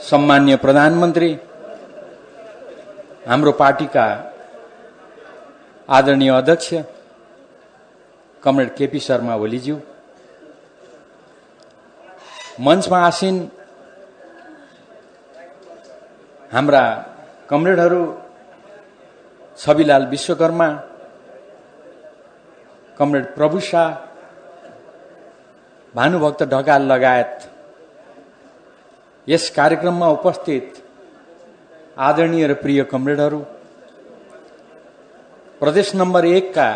सम्मान्य प्रधानमन्त्री, हाम्रो पार्टीका आदरणीय अध्यक्ष कमरेड केपी शर्मा ओलीज्यू, मञ्चमा आसीन हाम्रा कमरेडहरू छविलाल विश्वकर्मा, कमरेड प्रभु शाह, भानुभक्त ढकाल लगायत यस कार्यक्रममा उपस्थित आदरणीय र प्रिय कमरेडहरू, प्रदेश नम्बर 1 का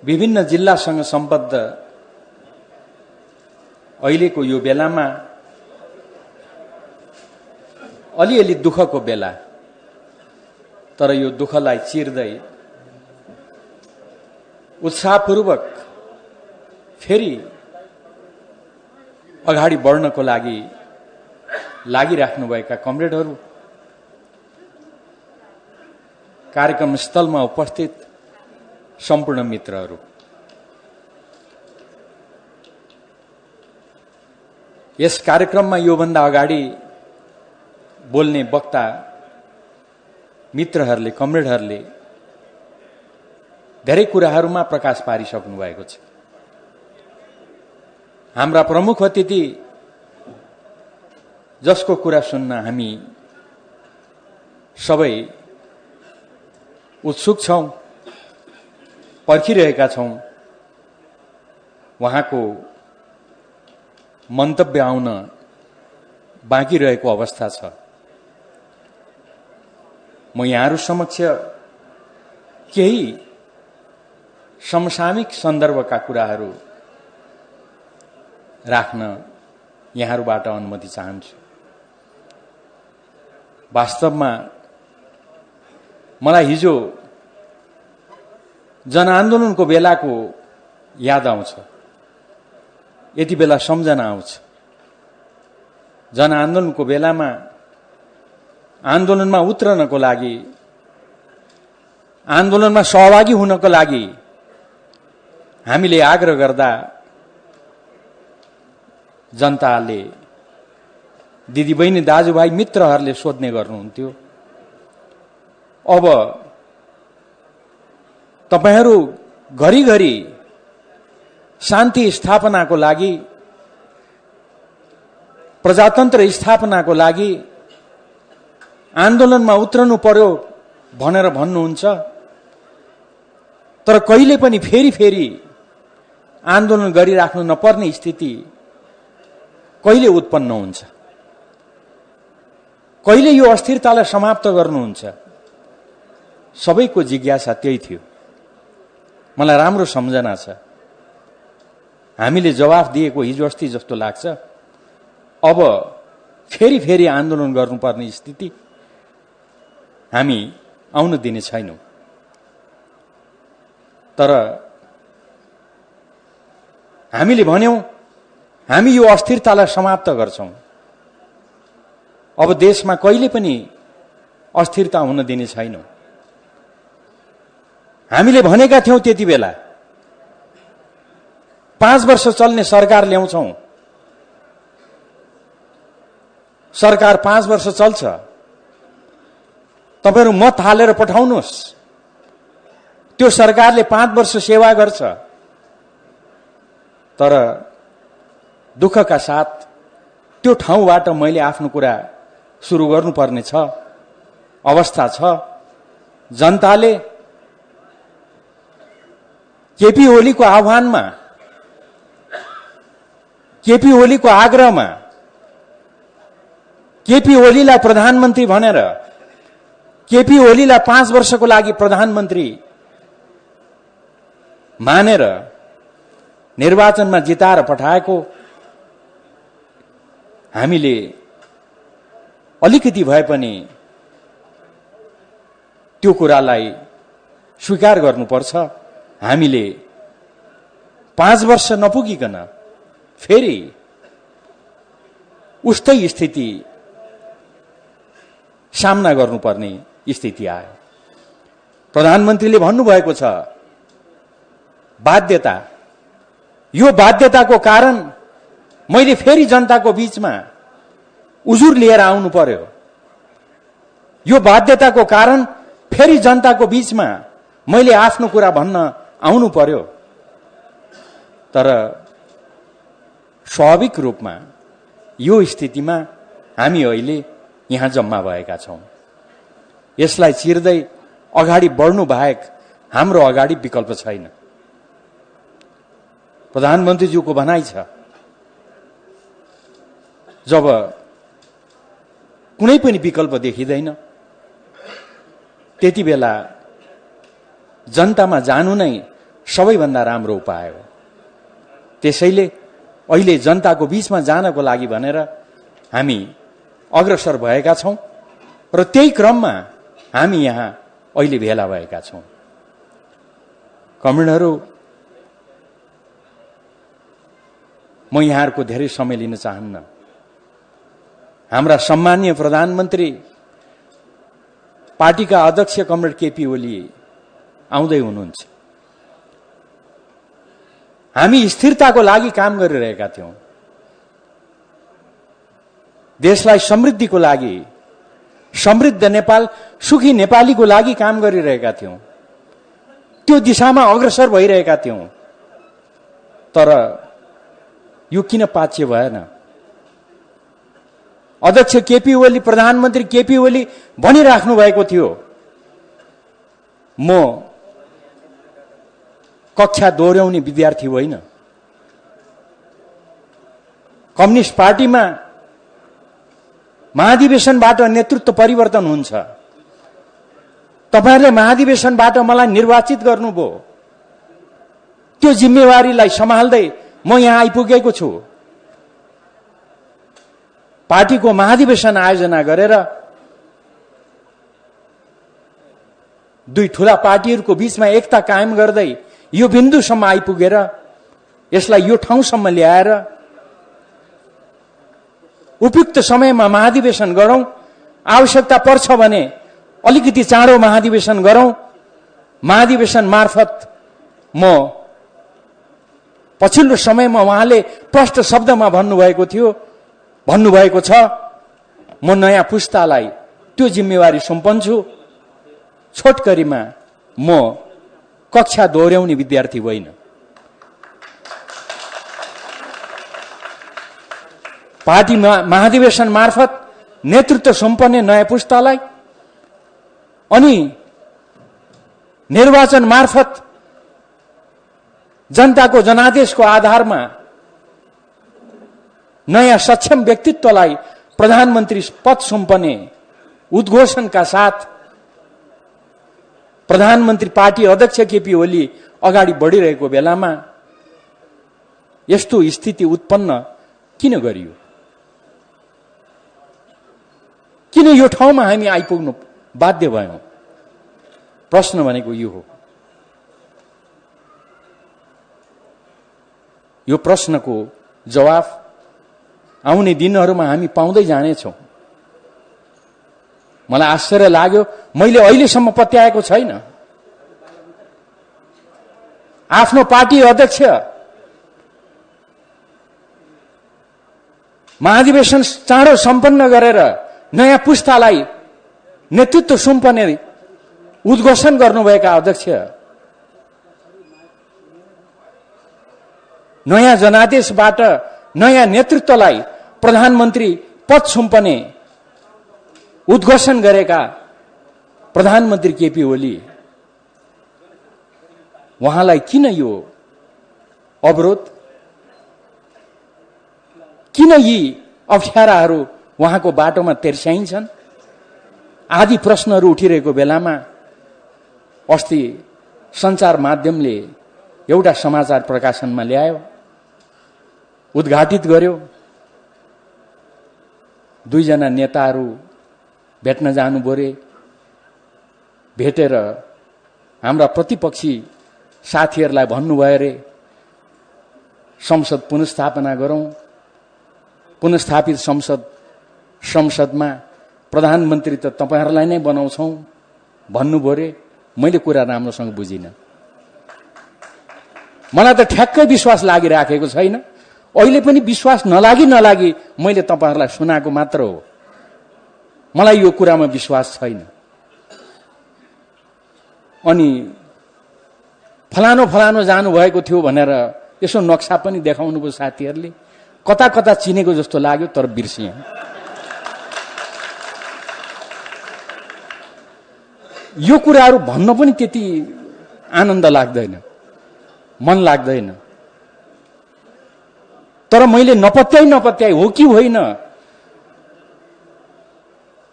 विभिन्न जिल्लासँग सम्बद्ध अहिलेको यो बेलामा अलिअलि दुःखको बेला, तर यो दुःखलाई चिर्दै उत्साहपूर्वक फेरि अगाडि बढ्नको लागि लागिराख्नुभएका कमरेडहरू, कार्यक्रम स्थलमा उपस्थित सम्पूर्ण मित्रहरू, यस कार्यक्रममा योभन्दा अगाडि बोल्ने वक्ता मित्रहरूले, कमरेडहरूले धेरै कुराहरूमा प्रकाश पारिसक्नु भएको छ। हाम्रा प्रमुख अतिथि जसको कुरा सुन्न हामी सबै उत्सुक छौं, पर्खिरहेका छौं, उहाँको मन्तव्य आउन बाँकी रहेको अवस्था छ। म यहाँहरू समक्ष केही समसामयिक सन्दर्भका कुराहरू राख्न यहाँहरूबाट अनुमति चाहन्छु। वास्तवमा मलाई हिजो जनआन्दोलनको बेलाको याद आउँछ, यति बेला सम्झना आउँछ। जनआन्दोलनको बेलामा आन्दोलनमा उत्रनको लागि, आन्दोलनमा सहभागी हुनको लागि हामीले आग्रह गर्दा जनताले, दिदीबहिनी, दाजुभाइ, मित्रहरूले सोध्ने गर्नुहुन्थ्यो, अब तपाईहरू घरिघरि शान्ति स्थापनाको लागि, प्रजातन्त्र स्थापनाको लागि आन्दोलनमा उत्रनु पर्यो भनेर भन्नुहुन्छ, तर कहिले पनि फेरि आन्दोलन गरिराख्नु नपर्ने स्थिति कहिले उत्पन्न हुन्छ? कहिले यो अस्थिरतालाई समाप्त गर्नुहुन्छ? सबैको जिज्ञासा त्यही थियो। मलाई राम्रो सम्झना छ। हामीले जवाफ दिएको हिजो अस्ति जस्तो लाग्छ। अब फेरि आन्दोलन गर्नुपर्ने स्थिति हामी आउन दिने छैनौं। तर हामीले भन्यौं, हामी यो अस्थिरतालाई समाप्त गर्छौं। अब देशमा कहिले पनि अस्थिरता हुन दिने छैनौं। हामीले भनेका थियौं त्यति बेला 5 वर्ष चल्ने सरकार ल्याउँछौं। सरकार 5 वर्ष चल्छ, तपाईहरु मत हालेर पठाउनुहोस्। त्यो सरकारले 5 वर्ष सेवा गर्छ। तर दुःखका साथ त्यो ठाउँबाट मैले आफ्नो कुरा सुरु गर्नुपर्ने छ, अवस्था छ। जनताले केपी ओलीको आह्वानमा, केपी ओलीको आग्रहमा, केपी ओलीलाई प्रधानमन्त्री भनेर, केपी ओलीलाई 5 वर्षको लागि प्रधानमन्त्री मानेर निर्वाचनमा जिताएर पठाएको हामीले अलिकति भए पनि त्यो कुरालाई स्वीकार गर्नुपर्छ। हामीले 5 वर्ष नपुगिकन फेरि उस्तै स्थिति सामना गर्नुपर्ने स्थिति आयो। प्रधानमन्त्रीले भन्नुभएको छ बाध्यता। यो बाध्यताको कारण मैले फेरि जनताको बीचमा उजुर लिएर आउनु पर्यो। यो बाध्यताको कारण फेरि जनताको बीचमा मैले आफ्नो कुरा भन्न आउनु पर्यो। तर स्वाभाविक रूपमा यो स्थितिमा हामी अहिले यहाँ जम्मा भएका छौं। यसलाई चिर्दै अगाडि बढ्नु बाहेक हाम्रो अगाडि विकल्प छैन। प्रधानमन्त्रीज्यूको भनाइ छ, जब कुनै पनि विकल्प देखिँदैन त्यति बेला जनतामा जानु नै सबैभन्दा राम्रो उपाय हो। त्यसैले अहिले जनताको बीचमा जानको लागि भनेर हामी अग्रसर भएका छौं र त्यही क्रममा हामी यहाँ अहिले भेला भएका छौं। कमरेडहरू, म यहाँहरूको धेरै समय लिन चाहन्न। हाम्रा सम्मानीय प्रधानमन्त्री पार्टीका अध्यक्ष कमरेड केपी ओली आउँदै हुनुहुन्छ। हामी स्थिरताको लागि काम गरिरहेका थियौं, देशलाई समृद्धिको लागि, समृद्ध नेपाल, सुखी नेपालीको लागि काम गरिरहेका थियौं, त्यो दिशामा अग्रसर भइरहेका थियौं। तर यो किन पाच्य भएन? अध्यक्ष केपी ओली, प्रधानमन्त्री केपी ओली भनिराख्नु भएको थियो, म कक्षा दोहोर्याउने विद्यार्थी होइन। कम्युनिस्ट पार्टीमा महाधिवेशनबाट नेतृत्व परिवर्तन हुन्छ। तपाईहरुले महाधिवेशनबाट मलाई निर्वाचित गर्नुभयो, त्यो जिम्मेवारीलाई सम्हाल्दै म यहाँ आइपुगेको छु। पार्टीको महाधिवेशन आयोजना गरेर दुई ठूला पार्टीहरूको बीचमा एकता कायम गर्दै यो बिन्दुसम्म आइपुगेर यसलाई यो ठाउँसम्म ल्याएर उपयुक्त समयमा महाधिवेशन गरौं, आवश्यकता पर्छ भने अलिकति चाँडो महाधिवेशन गरौं। महाधिवेशन मार्फत म पछिल्लो समयमा उहाँले प्रष्ट शब्दमा भन्नुभएको थियो, भन्नुभएको छ, म नयाँ पुस्तालाई त्यो जिम्मेवारी सुम्पन्छु। छोटकरीमा म कक्षा दोहोर्याउने विद्यार्थी होइन। पार्टी महाधिवेशन मार्फत नेतृत्व सुम्पने नयाँ पुस्तालाई अनि निर्वाचन मार्फत जनताको जनादेशको आधारमा नयाँ सक्षम व्यक्तित्वलाई प्रधानमन्त्री पद सुम्पने उद्घोषणका साथ प्रधानमन्त्री पार्टी अध्यक्ष केपी ओली अगाडि बढिरहेको बेलामा यस्तो स्थिति उत्पन्न किन गरियो? किन यो ठाउँमा हामी आइपुग्नु बाध्य भयौं? प्रश्न भनेको यो हो। यो प्रश्नको जवाफ आउने दिनहरूमा हामी पाउँदै जानेछौं। मलाई आश्चर्य लाग्यो, मैले अहिलेसम्म पत्याएको छैन। आफ्नो पार्टी अध्यक्ष महाधिवेशन चाँडो सम्पन्न गरेर नयाँ पुस्तालाई नेतृत्व सुम्पने उद्घोषण गर्नुभएका अध्यक्ष नयाँ जनादेशबाट नयाँ नेतृत्वलाई प्रधानमन्त्री पद सुम्पने उद्घोषण गरेका प्रधानमन्त्री केपी ओली, उहाँलाई किन यो अवरोध, किन यी अप्ठ्याराहरू उहाँको बाटोमा तेर्स्याइन्छन्? आदि प्रश्नहरू उठिरहेको बेलामा अस्ति सञ्चार माध्यमले एउटा समाचार प्रकाशनमा ल्यायो, उद्घाटित गर्यो। दुईजना नेताहरू भेट्न जानुभयो रे, भेटेर हाम्रा प्रतिपक्षी साथीहरूलाई भन्नुभयो रे संसद पुनर्स्थापना गरौं, पुनर्स्थापित संसदमा प्रधानमन्त्री त तपाईहरुलाई नै बनाउँछौं भन्नुभयो रे। मैले कुरा राम्रोसँग बुझिन। मलाई त ठ्याक्कै विश्वास लागिराखेको छैन। अहिले पनि विश्वास नलागी मैले तपाईहरुलाई सुनाएको मात्र हो। मलाई यो कुरामा विश्वास छैन। अनि फलानो जानुभएको थियो भनेर यसो नक्सा पनि देखाउनुभयो साथीहरूले। कता कता चिनेको जस्तो लाग्यो, तर बिर्सिएँ। यो कुराहरू भन्न पनि त्यति आनन्द लाग्दैन, मन लाग्दैन। तर मैले नपत्याई हो कि होइन,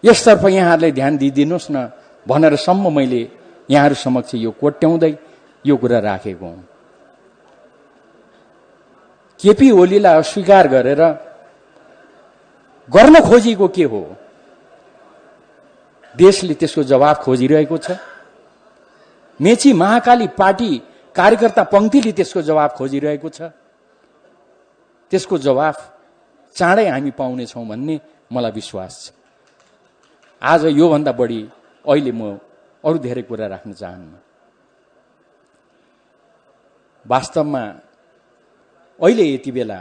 यसतर्फ यहाँहरूले ध्यान दिइदिनुहोस् न भनेर सम्म मैले यहाँहरू समक्ष यो कोट्याउँदै यो कुरा राखेको हुँ। केपी ओलीलाई अस्वीकार गरेर गर्न खोजिएको के हो? देशले त्यसको जवाफ खोजिरहेको छ। मेची महाकाली पार्टी कार्यकर्ता पंक्तिले त्यसको जवाफ खोजिरहेको छ। त्यसको जवाफ चाँडै हामी पाउनेछौँ भन्ने मलाई विश्वास छ। आज योभन्दा बढी अहिले म अरू धेरै कुरा राख्न चाहन्न। वास्तवमा अहिले यति बेला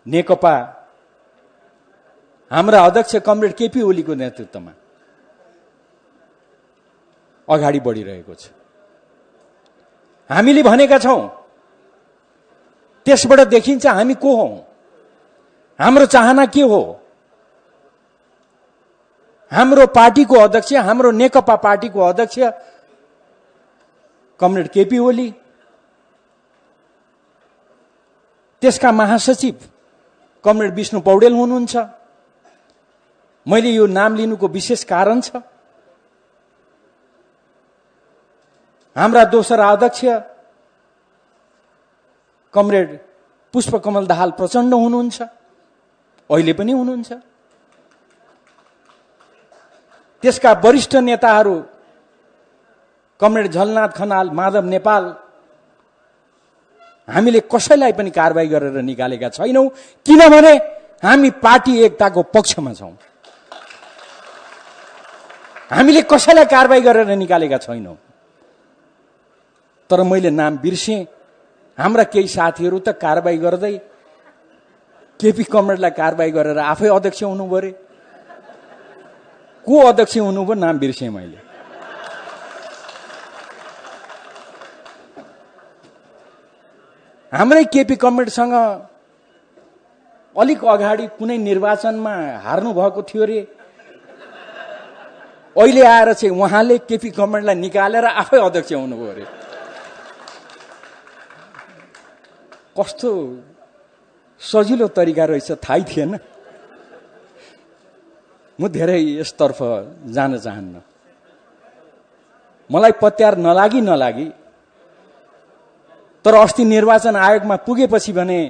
नेकपा हाम्रा अध्यक्ष कमरेड केपी ओलीको नेतृत्वमा अगाडि बढिरहेको छ। हामीले भनेका छौं, त्यसबाट देखिन्छ हामी को हौं, हाम्रो चाहना के हो। हाम्रो पार्टीको अध्यक्ष, हाम्रो नेकपा पार्टीको अध्यक्ष कमरेड केपी ओली, त्यसका महासचिव कमरेड विष्णु पौडेल हुनुहुन्छ। मैले यो नाम लिनुको विशेष कारण छ, हाम्रा दोस्रा अध्यक्ष कमरेड पुष्पकमल दाहाल प्रचण्ड हुनुहुन्छ, अहिले पनि हुनुहुन्छ। त्यसका वरिष्ठ नेताहरू कमरेड झलनाथ खनाल, माधव नेपाल, हामीले कसैलाई पनि कारबाही गरेर निकालेका छैनौं, किनभने हामी पार्टी एकताको पक्षमा छौं। हामीले कसैलाई कारबाही गरेर निकालेका छैनौं। तर मैले नाम बिर्सेँ। हाम्रा केही साथीहरू त कारबाही गर्दै केपी कमरेडलाई कारबाही गरेर आफै अध्यक्ष हुनुभयो रे। को अध्यक्ष हुनुभयो नाम बिर्सेँ मैले। हाम्रै केपी कमरेडसँग अलिक अगाडि कुनै निर्वाचनमा हार्नु भएको थियो रे। अहिले आएर चाहिँ उहाँले केपी कमरेडलाई निकालेर आफै अध्यक्ष हुनुभयो रे। कस्तो सजिलो तरिका रहेछ, थाहै थिएन। म धेरै यसतर्फ जान चाहन्न। मलाई पत्यार नलागी तर अस्ति निर्वाचन आयोगमा पुगेपछि भने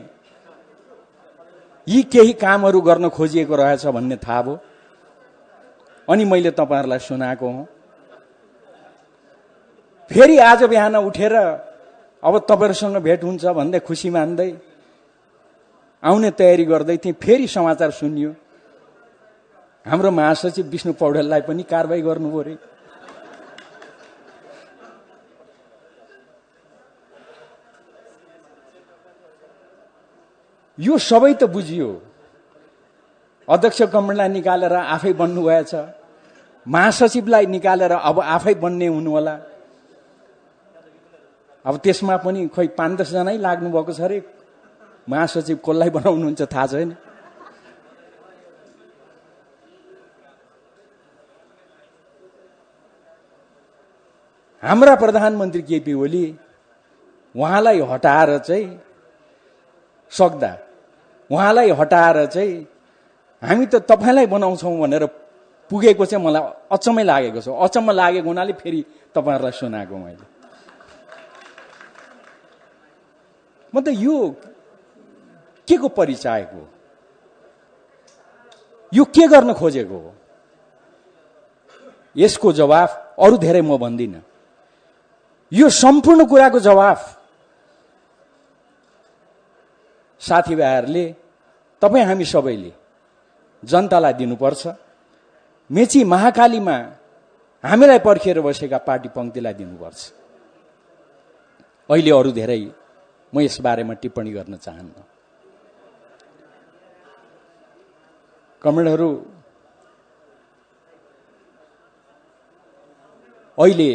यी केही कामहरू गर्न खोजिएको रहेछ भन्ने थाहा भयो। अनि मैले तपाईहरुलाई सुनाएको हुँ। फेरि आज बिहान उठेर अब तपाईहरुसँग भेट हुन्छ भन्दै खुसी मान्दै आउने तयारी गर्दै थिएँ। फेरि समाचार सुनियो हाम्रो महासचिव विष्णु पौडेललाई पनि कारबाही गर्नुभयो रे। यो सबै त बुझियो। अध्यक्ष कमरेडलाई निकालेर आफै बन्नु भएछ, महासचिवलाई निकालेर अब आफै बन्ने हुनु होला। अब त्यसमा पनि खोइ 5-10 जनै लाग्नु भएको छ रे। महासचिव कसलाई बनाउनुहुन्छ थाहा छैन। हाम्रा प्रधानमन्त्री केपी ओली, उहाँलाई हटाएर चाहिँ सक्दा उहाँलाई हटाएर चाहिँ हामी त तपाईलाई बनाउँछौं भनेर पुगेको चाहिँ मलाई अचम्मै लागेको छ। अचम्म लागेको हुनाले फेरि तपाईहरुलाई सुनाएको मैले। म त यो के को परिचायक हो, यो के गर्न खोजेको हो, यसको जवाफ अरु धेरै म भन्दिन। यो सम्पूर्ण कुराको जवाफ साथीभाइहरूले, तपाई हामी सबैले जनतालाई दिनुपर्छ। मेची महाकालीमा हामीलाई पर्खिएर बसेका पार्टी पंक्तिलाई दिनुपर्छ। अहिले अरु धेरै म यस बारेमा टिप्पणी गर्न चाहन्न। कमेन्टहरू अहिले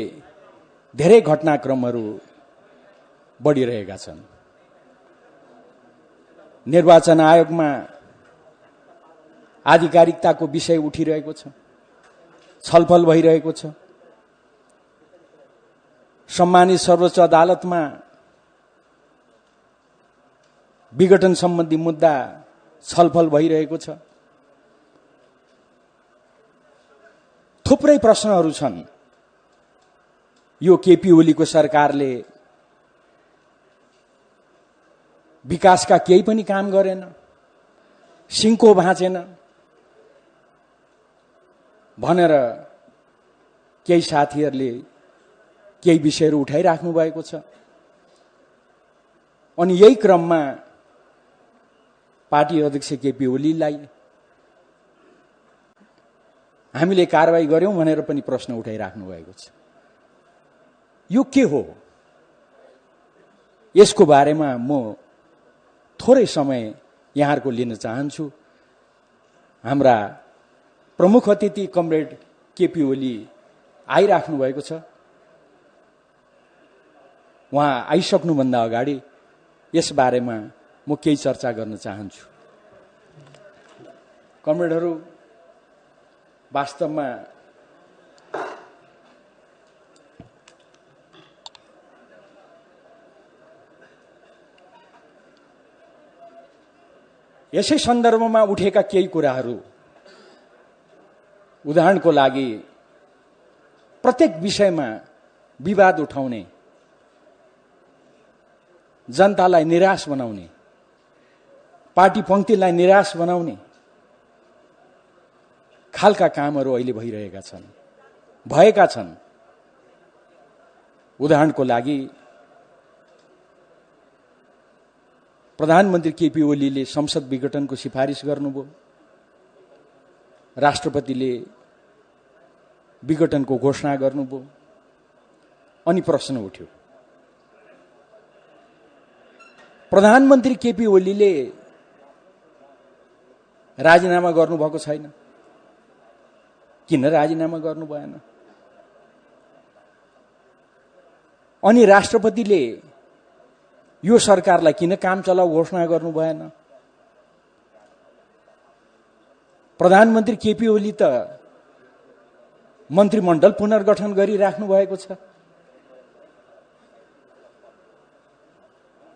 धेरै घटनाक्रमहरू बढिरहेका छन्। निर्वाचन आयोगमा आधिकारिकताको विषय उठिरहेको छ, छलफल भइरहेको छ। सम्मानित सर्वोच्च अदालतमा विघटन सम्बन्धी मुद्दा छलफल भइरहेको छ। थुप्रै प्रश्नहरू छन्। यो केपी ओलीको सरकारले विकासका केही पनि काम गरेन, सिंहको भाँचेन भनेर केही साथीहरूले केही विषयहरू उठाइराख्नु भएको छ। अनि यही क्रममा पार्टी अध्यक्ष केपी ओलीलाई हामीले कारबाही गर्यौं भनेर पनि प्रश्न उठाइराख्नु भएको छ। यो के हो? यसको बारेमा म थोरै समय यहाँहरूको लिन चाहन्छु। हाम्रा प्रमुख अतिथि कमरेड केपी ओली आइराख्नु भएको छ। उहाँ आइसक्नुभन्दा अगाडि यस बारेमा म केही चर्चा गर्न चाहन्छु। कमरेडहरू, वास्तवमा यसै सन्दर्भमा उठेका केही कुराहरू, उदाहरणको लागि प्रत्येक विषयमा विवाद उठाउने, जनतालाई निराश बनाउने, पार्टी पंक्तिलाई निराश बनाउने खालका कामहरू अहिले भइरहेका छन्, भएका छन्। उदाहरणको लागि प्रधानमन्त्री केपी ओलीले संसद विघटनको सिफारिस गर्नुभयो, राष्ट्रपतिले विघटनको घोषणा गर्नुभयो, अनि प्रश्न उठ्यो प्रधानमन्त्री केपी ओलीले राजीनामा गर्नुभएको छैन, किन राजीनामा गर्नु भएन? अनि राष्ट्रपतिले यो सरकारलाई किन काम चलाऊ घोषणा गर्नु भएन? प्रधानमन्त्री केपी ओली त मन्त्रीमण्डल पुनर्गठन गरिराख्नु भएको छ।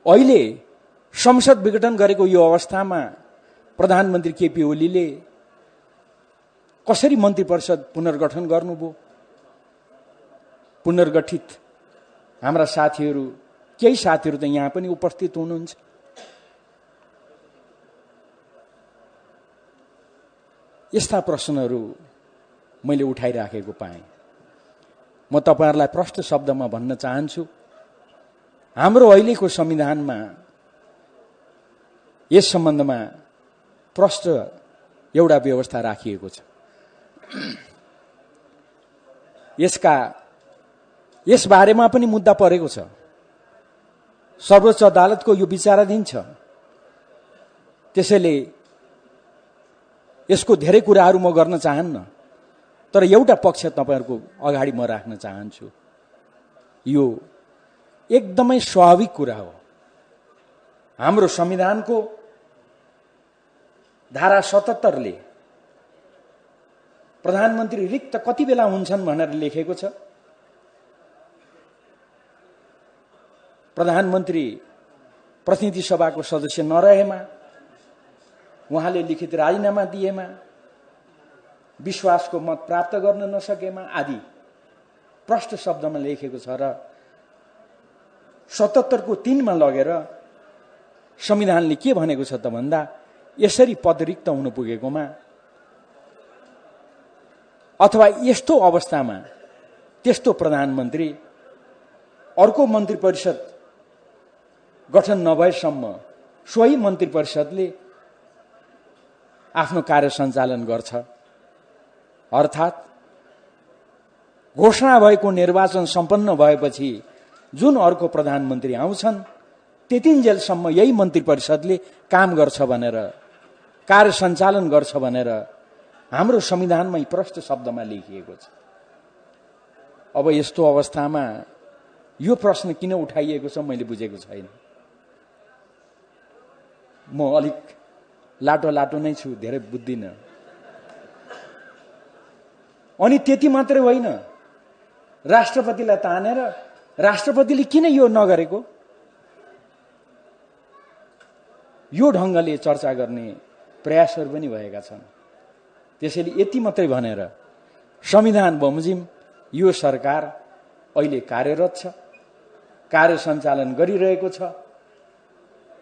अहिले संसद विघटन गरेको यो अवस्थामा प्रधानमन्त्री केपी ओलीले कसरी मन्त्री परिषद पुनर्गठन गर्नुभयो? पुनर्गठित हाम्रा साथीहरू, केही साथीहरू त यहाँ पनि उपस्थित हुनुहुन्छ। यस्ता प्रश्नहरू मैले उठाइराखेको पाएँ। म तपाईहरुलाई प्रष्ट शब्दमा भन्न चाहन्छु, हाम्रो अहिलेको संविधानमा यस सम्बन्धमा प्रष्ट एउटा व्यवस्था राखिएको छ। यस बारेमा पनि मुद्दा परेको छ। सर्वोच्च अदालतको यो विचाराधीन छ। त्यसैले यसको धेरै कुराहरू म गर्न चाहन्न, तर एउटा पक्ष तपाईहरुको अगाडि म राख्न चाहन्छु। यो एकदमै स्वाभाविक कुरा हो। हाम्रो संविधानको धारा 77 ले प्रधानमन्त्री रिक्त कति बेला हुन्छन् भनेर लेखेको छ। प्रधानमन्त्री प्रतिनिधि सभाको सदस्य नरहेमा, उहाँले लिखित राजीनामा दिएमा, विश्वासको मत प्राप्त गर्न नसकेमा आदि प्रष्ट शब्दमा लेखेको छ। र 77 को 3 मा लगेर संविधानले के भनेको छ त भन्दा, यसरी पद रिक्त हुन पुगेकोमा अथवा यस्तो अवस्थामा त्यस्तो प्रधानमन्त्री अर्को मन्त्री परिषद गठन नभएसम्म सोही मन्त्री परिषदले आफ्नो कार्य सञ्चालन गर्छ। अर्थात् घोषणा भएको निर्वाचन सम्पन्न भएपछि जुन अर्को प्रधानमन्त्री आउँछन् त्यतिन्जेलसम्म यही मन्त्री परिषदले काम गर्छ भनेर, कार्य सञ्चालन गर्छ भनेर हाम्रो संविधानमै प्रष्ट शब्दमा लेखिएको छ। अब यस्तो अवस्थामा यो प्रश्न किन उठाइएको छ मैले बुझेको छैन। म अलिक लाटो नै छु, धेरै बुझ्दिन। अनि त्यति मात्रै होइन, राष्ट्रपतिलाई तानेर राष्ट्रपतिले किन यो नगरेको, यो ढङ्गले चर्चा गर्ने प्रयासहरू पनि भएका छन्। त्यसैले यति मात्रै भनेर संविधान बमोजिम यो सरकार अहिले कार्यरत छ, कार्य सञ्चालन गरिरहेको छ।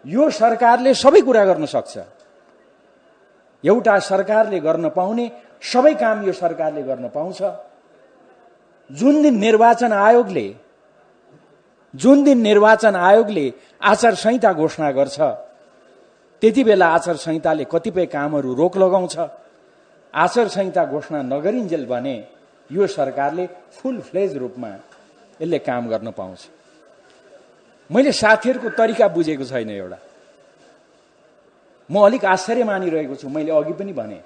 यो सरकारले सबै कुरा गर्न सक्छ। एउटा सरकारले गर्न पाउने सबै काम यो सरकारले गर्न पाउँछ। जुन दिन निर्वाचन आयोगले आचार संहिता घोषणा गर्छ, त्यति बेला आचार संहिताले कतिपय कामहरू रोक लगाउँछ। आचार संहिता घोषणा नगरिन्जेल भने यो सरकारले फुल फ्लेज रूपमा यसले काम गर्न पाउँछ। मैले साथीहरूको तरिका बुझेको छैन। एउटा म अलिक आश्चर्य मानिरहेको छु। मैले अघि पनि भने,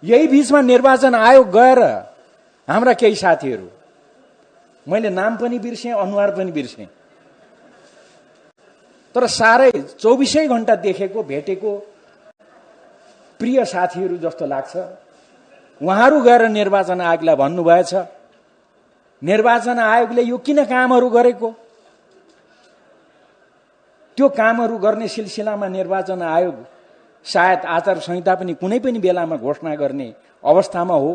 यही बीचमा निर्वाचन आयोग गएर हाम्रा केही साथीहरू, मैले नाम पनि बिर्सेँ, अनुहार पनि बिर्सेँ, तर साह्रै 24 घण्टा देखेको भेटेको प्रिय साथीहरू जस्तो लाग्छ। उहाँहरू गएर निर्वाचन आयोगलाई भन्नुभएछ, निर्वाचन आयोगले यो किन कामहरू गरेको, त्यो कामहरू गर्ने सिलसिलामा निर्वाचन आयोग सायद आचार संहिता पनि कुनै पनि बेलामा घोषणा गर्ने अवस्थामा हो।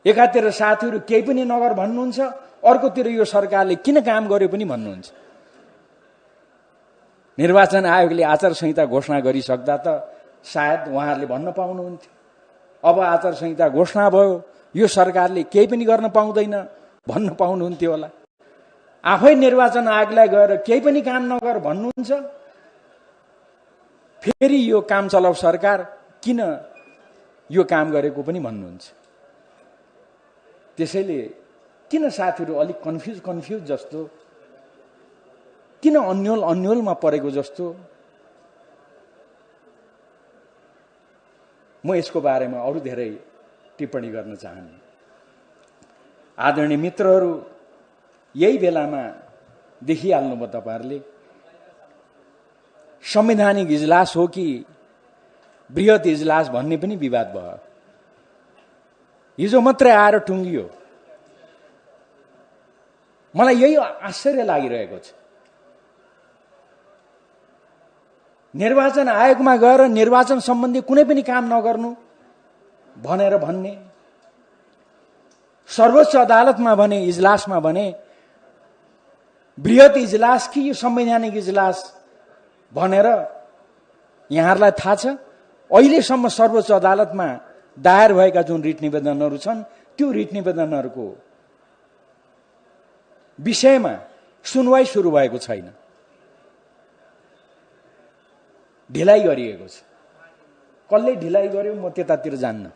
एकातिर साथीहरू केही पनि नगर भन्नुहुन्छ, अर्कोतिर यो सरकारले किन काम गर्यो पनि भन्नुहुन्छ। निर्वाचन आयोगले आचार संहिता घोषणा गरिसक्दा त सायद उहाँहरूले भन्न पाउनुहुन्थ्यो, अब आचार संहिता घोषणा भयो, यो सरकारले केही पनि गर्न पाउँदैन भन्न पाउनुहुन्थ्यो होला। आफै निर्वाचन आयोगलाई गएर केही पनि काम नगर भन्नुहुन्छ। फेरि यो काम चलाउ सरकार किन यो काम गरेको पनि भन्नुहुन्छ। त्यसैले किन साथीहरू अलिक कन्फ्युज जस्तो, किन अन्योलमा परेको जस्तो, म यसको बारेमा अरू धेरै टिप्पणी गर्न चाहन्छु। आदरणीय मित्रहरू, यही बेलामा देखिहाल्नुभयो तपाईहरुले, संवैधानिक इजलास हो कि बृहत इजलास भन्ने पनि विवाद भयो। हिजो मात्रै आएर टुङ्गियो। मलाई यही आश्चर्य लागिरहेको छ। निर्वाचन आयोगमा गएर निर्वाचन सम्बन्धी कुनै पनि काम नगर्नु भनेर भन्ने, सर्वोच्च अदालतमा भने, इजलासमा भने बृहत इजलास कि यो संवैधानिक इजलास भनेर यहाँहरूलाई थाहा छ। अहिलेसम्म सर्वोच्च अदालतमा दायर भएका जुन रिट निवेदनहरू छन्, त्यो रिट निवेदनहरूको विषयमा सुनवाई सुरु भएको छैन, ढिलाइ गरिएको छ। कसले ढिलाइ गर्यो म त्यतातिर जान्न,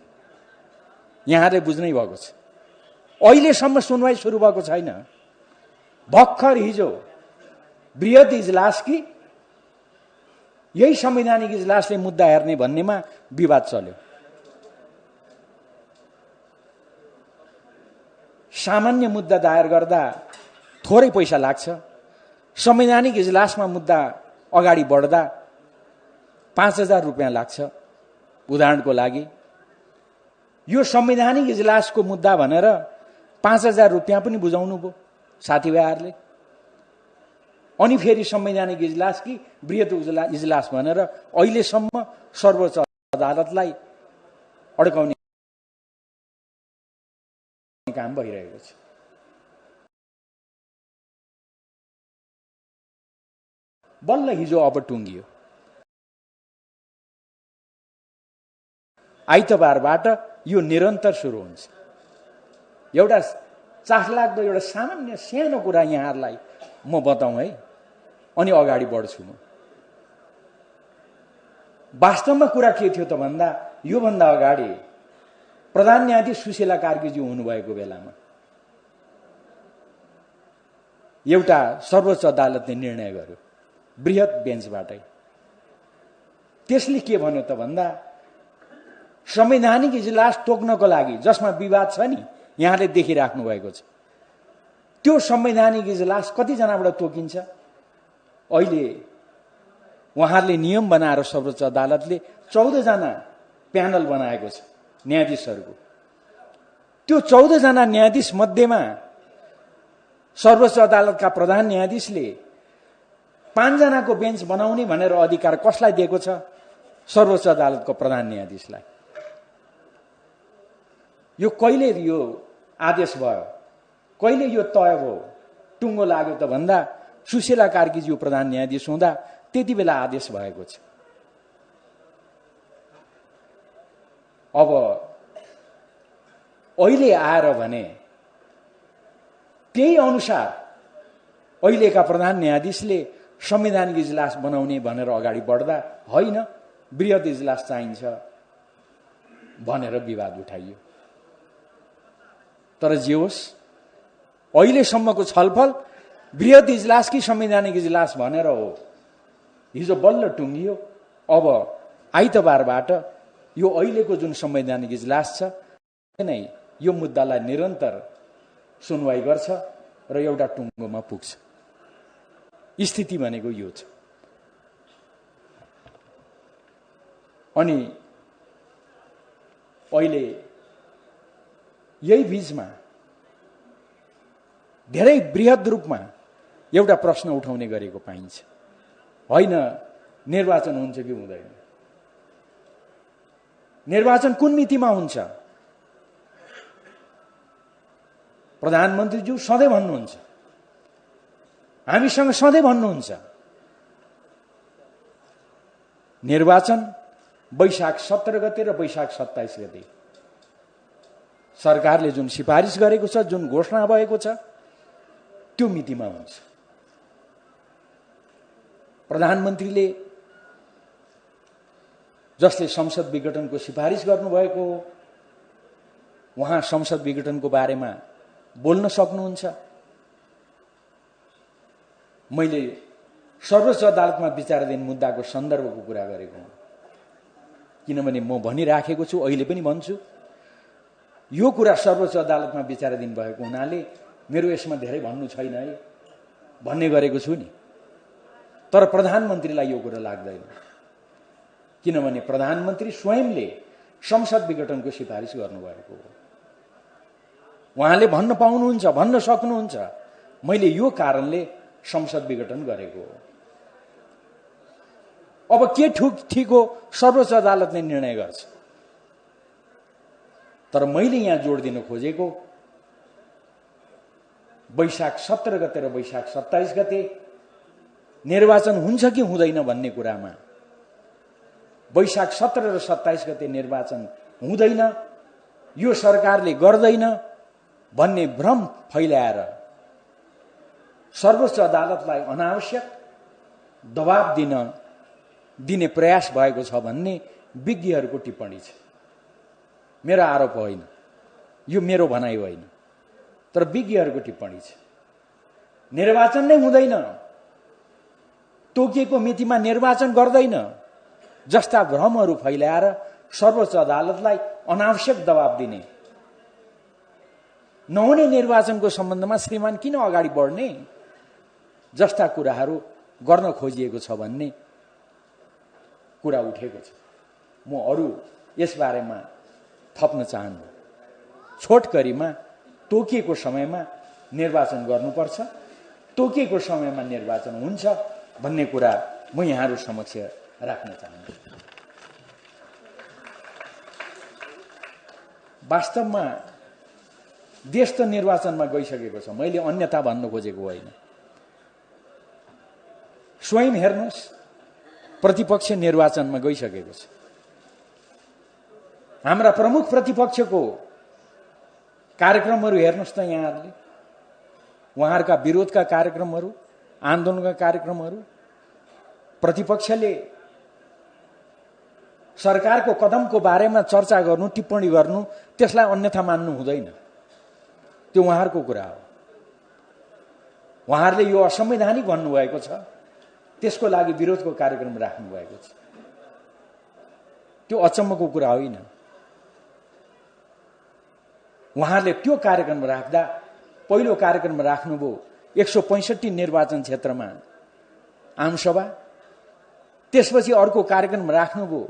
यहाँले बुझ्नै भएको छ। अहिलेसम्म सुनवाई सुरु भएको छैन। भर्खर हिजो बृहत इजलास कि यही संवैधानिक इजलासले मुद्दा हेर्ने भन्नेमा विवाद चल्यो। सामान्य मुद्दा दायर गर्दा थोरै पैसा लाग्छ, संवैधानिक इजलासमा मुद्दा अगाडि बढ्दा 5000 रुपियाँ लाग्छ। उदाहरणको लागि यो संवैधानिक इजलासको मुद्दा भनेर 5000 रुपियाँ पनि बुझाउनु भयो साथीभाइहरूले। अनि फेरि संवैधानिक इजलास कि बृहत इजलास भनेर अहिलेसम्म सर्वोच्च अदालतलाई अड्काउने काम भइरहेको छ। बल्ल हिजो अब टुङ्गियो। आइतबारबाट यो निरन्तर सुरु हुन्छ। एउटा चाखलाग्दो, एउटा सामान्य सानो कुरा यहाँहरूलाई म बताउँ है, अनि अगाडि बढ्छु। म वास्तवमा कुरा के थियो त भन्दा, योभन्दा अगाडि प्रधान न्यायाधीश सुशीला कार्कीज्यू हुनुभएको बेलामा एउटा सर्वोच्च अदालतले निर्णय गर्यो बृहत बेन्चबाटै। त्यसले के भन्यो त भन्दा संवैधानिक इजलास तोक्नको लागि जसमा विवाद छ नि, यहाँले देखिराख्नु भएको छ, त्यो संवैधानिक इजलास कतिजनाबाट तोकिन्छ? अहिले उहाँहरूले नियम बनाएर सर्वोच्च अदालतले 14 जना प्यानल बनाएको छ न्यायाधीशहरूको। त्यो 14 जना न्यायाधीश मध्येमा सर्वोच्च अदालतका प्रधान न्यायाधीशले 5 जनाको बेन्च बनाउने भनेर अधिकार कसलाई दिएको छ? सर्वोच्च अदालतको प्रधान न्यायाधीशलाई। यो कहिले यो आदेश भयो, कहिले यो तय भयो, टुङ्गो लाग्यो त भन्दा सुशीला कार्कीज्यू प्रधान न्यायाधीश हुँदा त्यति बेला आदेश भएको छ। अब अहिले आएर भने त्यही अनुसार अहिलेका प्रधान न्यायाधीशले संवैधानिक इजलास बनाउने भनेर अगाडि बढ्दा होइन, बृहत इजलास चाहिन्छ भनेर विवाद उठाइयो। तर जे होस्, अहिलेसम्मको छलफल बृहत इजलास कि संवैधानिक इजलास भनेर हो। हिजो बल्ल टुङ्गियो। अब आइतबारबाट यो अहिलेको जुन संवैधानिक इजलास छ नै यो मुद्दालाई निरन्तर सुनवाई गर्छ र एउटा टुङ्गोमा पुग्छ। स्थिति भनेको यो छ। अनि अहिले यही बीचमा धेरै बृहत रूपमा एउटा प्रश्न उठाउने गरेको पाइन्छ, होइन निर्वाचन हुन्छ कि हुँदैन? निर्वाचन कुन मितिमा हुन्छ? प्रधानमन्त्रीज्यू सधैँ भन्नुहुन्छ, हामीसँग सधैँ भन्नुहुन्छ, निर्वाचन वैशाख 17 गते र वैशाख 27 गते सरकारले जुन सिफारिस गरेको छ, जुन घोषणा भएको छ, त्यो मितिमा हुन्छ। प्रधानमन्त्रीले जसले संसद विघटनको सिफारिस गर्नुभएको, उहाँ संसद विघटनको बारेमा बोल्न सक्नुहुन्छ। मैले सर्वोच्च अदालतमा विचाराधीन मुद्दाको सन्दर्भको कुरा गरेको हुँ, किनभने म भनिराखेको छु, अहिले पनि भन्छु, यो कुरा सर्वोच्च अदालतमा विचाराधीन भएको हुनाले मेरो यसमा धेरै भन्नु छैन है भन्ने गरेको छु नि। तर प्रधानमन्त्रीलाई यो कुरा लाग्दैन, किनभने प्रधानमन्त्री स्वयंले संसद विघटनको सिफारिस गर्नुभएको हो। उहाँले भन्न पाउनुहुन्छ, भन्न सक्नुहुन्छ, मैले यो कारणले संसद विघटन गरेको हो। अब के ठिक हो सर्वोच्च अदालतले निर्णय गर्छ। तर मैले यहाँ जोड दिन खोजेको वैशाख 17 गते र वैशाख 27 गते निर्वाचन हुन्छ कि हुँदैन भन्ने कुरामा, वैशाख 17 र 27 गते निर्वाचन हुँदैन, यो सरकारले गर्दैन भन्ने भ्रम फैलाएर सर्वोच्च अदालतलाई अनावश्यक दबाब दिने प्रयास भएको छ भन्ने विज्ञहरूको टिप्पणी छ। मेरो आरोप होइन, यो मेरो भनाइ होइन, तर विज्ञहरूको टिप्पणी छ। निर्वाचन नै हुँदैन, तोकिएको मितिमा निर्वाचन गर्दैन जस्ता भ्रमहरू फैलाएर सर्वोच्च अदालतलाई अनावश्यक दबाब दिने, नहुने निर्वाचनको सम्बन्धमा श्रीमान किन अगाडि बढ्ने जस्ता कुराहरू गर्न खोजिएको छ भन्ने कुरा उठेको छ। म अरू यसबारेमा थप्न चाहन्न। छोटकरीमा तोकिएको समयमा निर्वाचन गर्नुपर्छ, तोकिएको समयमा निर्वाचन हुन्छ भन्ने कुरा म यहाँहरू समक्ष राख्न चाहन्छु। वास्तवमा देश त निर्वाचनमा गइसकेको छ, मैले अन्यथा भन्न खोजेको होइन। स्वयं हेर्नुहोस्, प्रतिपक्ष निर्वाचनमा गइसकेको छ। हाम्रा प्रमुख प्रतिपक्षको कार्यक्रमहरू हेर्नुहोस् त यहाँहरूले, उहाँहरूका विरोधका कार्यक्रमहरू, आन्दोलनका कार्यक्रमहरू। प्रतिपक्षले सरकारको कदमको बारेमा चर्चा गर्नु, टिप्पणी गर्नु, त्यसलाई अन्यथा मान्नु हुँदैन, त्यो उहाँहरूको कुरा हो। उहाँहरूले यो असंवैधानिक भन्नुभएको छ, त्यसको लागि विरोधको कार्यक्रम राख्नु भएको छ। त्यो अचम्मको कुरा होइन। उहाँहरूले त्यो कार्यक्रम राख्दा पहिलो कार्यक्रम राख्नुभयो 165 निर्वाचन क्षेत्रमा आमसभा, त्यसपछि अर्को कार्यक्रम राख्नुभयो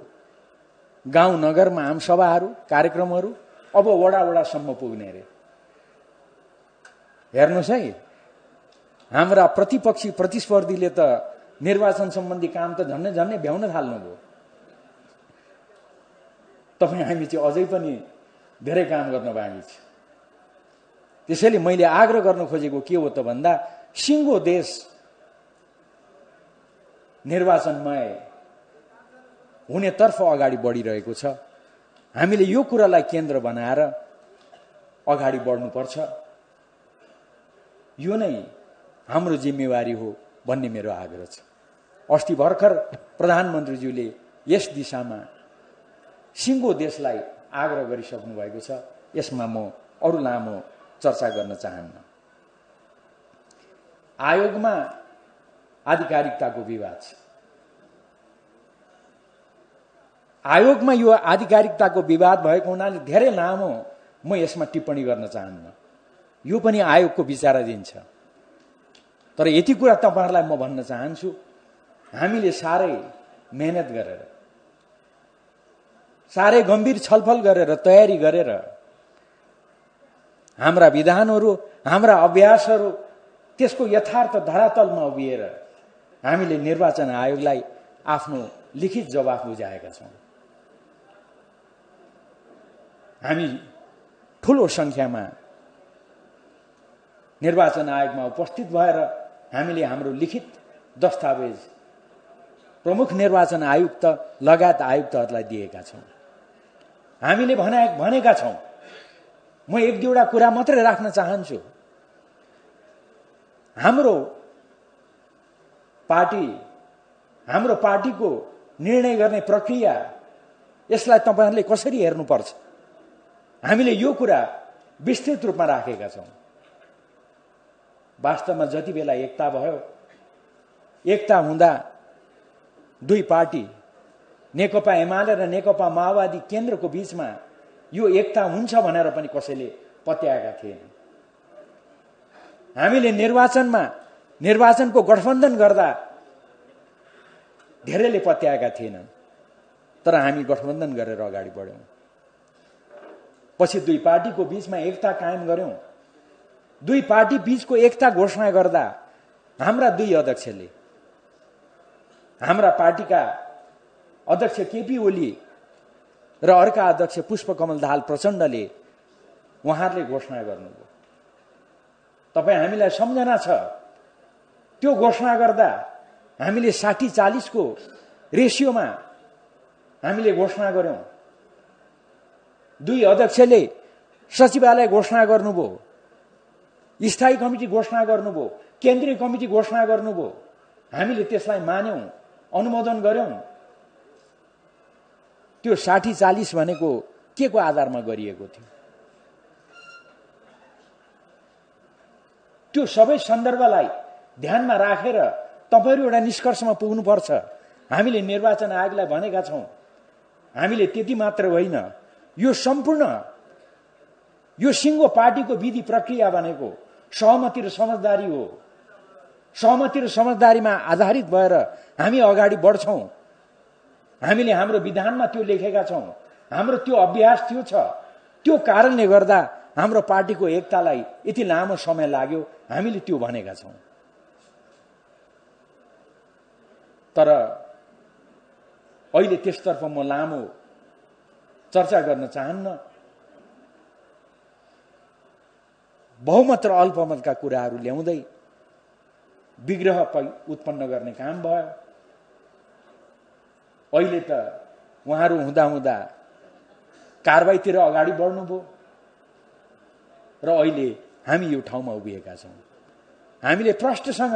गाउँ नगरमा आमसभाहरू कार्यक्रमहरू, अब वडा वडासम्म पुग्ने रे। हेर्नुहोस् है, हाम्रा प्रतिपक्षी प्रतिस्पर्धीले त निर्वाचन सम्बन्धी काम त झन्नै झन्नै भ्याउन थाल्नुभयो। तपाईँ हामी चाहिँ अझै पनि धेरै काम गर्न बाँकी छ। त्यसैले मैले आग्रह गर्न खोजेको के हो त भन्दा, सिङ्गो देश निर्वाचनमय हुनेतर्फ अगाडि बढिरहेको छ। हामीले यो कुरालाई केन्द्र बनाएर अगाडि बढ्नुपर्छ। यो नै हाम्रो जिम्मेवारी हो भन्ने मेरो आग्रह छ। अस्ति भर्खर प्रधानमन्त्रीज्यूले यस दिशामा सिङ्गो देशलाई आग्रह गरिसक्नु भएको छ। यसमा म अरू लामो चर्चा गर्न चाहन्न। आयोगमा आधिकारिकताको विवाद छ। आयोगमा यो आधिकारिकताको विवाद भएको हुनाले धेरै लामो म यसमा टिप्पणी गर्न चाहन्न। यो पनि आयोगको विचाराधीन छ। तर यति कुरा तपाईहरुलाई म भन्न चाहन्छु, हामीले साह्रै मेहनत गरेर, साह्रै गम्भीर छलफल गरेर, तयारी गरेर हाम्रा विधानहरू, हाम्रा अभ्यासहरू, त्यसको यथार्थ धरातलमा उभिएर हामीले निर्वाचन आयोगलाई आफ्नो लिखित जवाफ बुझाएका छौं। हामी ठूलो संख्यामा निर्वाचन आयोगमा उपस्थित भएर हामीले हाम्रो लिखित दस्तावेज प्रमुख निर्वाचन आयुक्त लगायत आयुक्तहरूलाई दिएका छौं। हामीले भनेका छौं। म एक दुईवटा कुरा मात्रै राख्न चाहन्छु। हाम्रो पार्टीको निर्णय गर्ने प्रक्रिया, यसलाई तपाईहरुले कसरी हेर्नुपर्छ, हामीले यो कुरा विस्तृत रूपमा राखेका छौं। वास्तवमा जति बेला एकता भयो, एकता हुँदा दुई पार्टी नेकपा एमाले र नेकपा माओवादी केन्द्रको बीचमा यो एकता हुन्छ भनेर पनि कसैले पत्याएका थिएन। हामीले निर्वाचनको गठबन्धन गर्दा धेरैले पत्याएका थिएनन्, तर हामी गठबन्धन गरेर अगाडि बढ्यौं। पछि दुई पार्टीको बीचमा एकता कायम गर्यौं। दुई पार्टी बीचको एकता घोषणा गर्दा हाम्रा दुई अध्यक्षले, हाम्रा पार्टीका अध्यक्ष केपी ओली र अर्का अध्यक्ष पुष्पकमल दाहाल प्रचण्डले उहाँहरूले घोषणा गर्नुभयो। तपाई हामीलाई सम्झना छ, त्यो घोषणा गर्दा हामीले 60-40 को रेशियोमा हामीले घोषणा गर्यौं। दुई अध्यक्षले सचिवालय घोषणा गर्नुभयो, स्थायी कमिटी घोषणा गर्नुभयो, केन्द्रीय कमिटी घोषणा गर्नुभयो। हामीले त्यसलाई मान्यौं, अनुमोदन गर्यौं। त्यो 60-40 भनेको के को आधारमा गरिएको थियो? त्यो सबै सन्दर्भलाई ध्यानमा राखेर तपाईहरु एउटा निष्कर्षमा पुग्नुपर्छ। हामीले निर्वाचन आयोगलाई भनेका छौं, हामीले त्यति मात्र होइन, यो सम्पूर्ण यो सिङ्गो पार्टीको विधि प्रक्रिया भनेको सहमति र समझदारी हो। सहमति र समझदारीमा आधारित भएर हामी अगाडि बढ्छौं। हामीले हाम्रो विधानमा त्यो लेखेका छौं, हाम्रो त्यो अभ्यास त्यो छ। त्यो कारणले गर्दा हाम्रो पार्टीको एकतालाई यति लामो समय लाग्यो, हामीले त्यो भनेका छौं। तर अहिले त्यसतर्फ म लामो चर्चा गर्न चाहन्न। बहुमत र अल्पमतका कुराहरू ल्याउँदै विग्रह उत्पन्न गर्ने काम भयो। अहिले त उहाँहरू हुँदा कारबाहीतिर अगाडि बढ्नुभयो र अहिले हामी यो ठाउँमा उभिएका छौं। हामीले प्रष्टसँग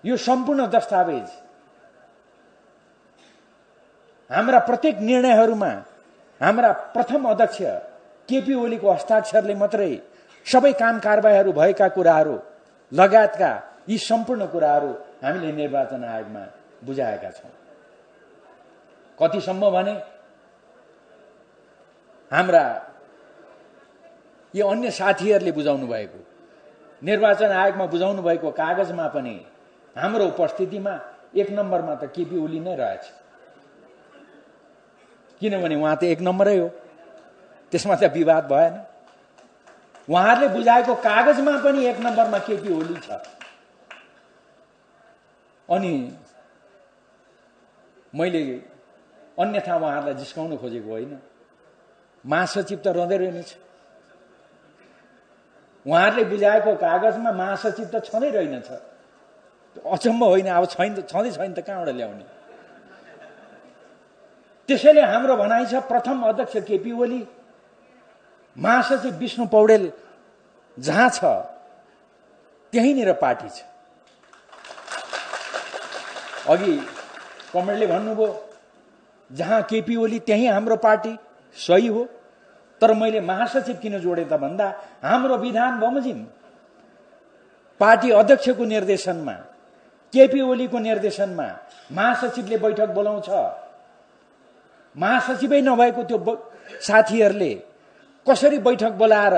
यो सम्पूर्ण दस्तावेज, हाम्रा प्रत्येक निर्णयहरूमा हाम्रा प्रथम अध्यक्ष केपी ओलीको हस्ताक्षरले मात्रै सबै काम कारबाहीहरू भएका कुराहरू लगायतका यी सम्पूर्ण कुराहरू हामीले निर्वाचन आयोगमा बुझाएका छौं। कतिसम्म भने हाम्रा यी अन्य साथीहरूले बुझाउनु भएको, निर्वाचन आयोगमा बुझाउनु भएको कागजमा पनि हाम्रो उपस्थितिमा 1 नम्बरमा त केपी ओली नै रहेछ। किनभने उहाँ त 1 नम्बरै हो, त्यसमा त विवाद भएन। उहाँहरूले बुझाएको कागजमा पनि 1 नम्बरमा केपी ओली छ। अनि मैले अन्यथा उहाँहरूलाई जिस्काउन खोजेको होइन। महासचिव त रहँदै रहेनछ। उहाँहरूले बुझाएको कागजमा महासचिव त छँदै रहेनछ। अचम्म होइन, अब छँदै छैन त कहाँबाट ल्याउने? त्यसैले हाम्रो भनाइ छ प्रथम अध्यक्ष केपी ओली, महासचिव विष्णु पौडेल जहाँ छ त्यहीँनिर पार्टी छ। अघि कमरेडले भन्नुभयो जहाँ केपी ओली त्यहीँ हाम्रो पार्टी, सही हो। तर मैले महासचिव किन जोडे त भन्दा हाम्रो विधान बमोजिम पार्टी अध्यक्षको निर्देशनमा, केपी ओलीको निर्देशनमा महासचिवले बैठक बोलाउँछ। महासचिवै नभएको त्यो साथीहरूले कसरी बैठक बोलाएर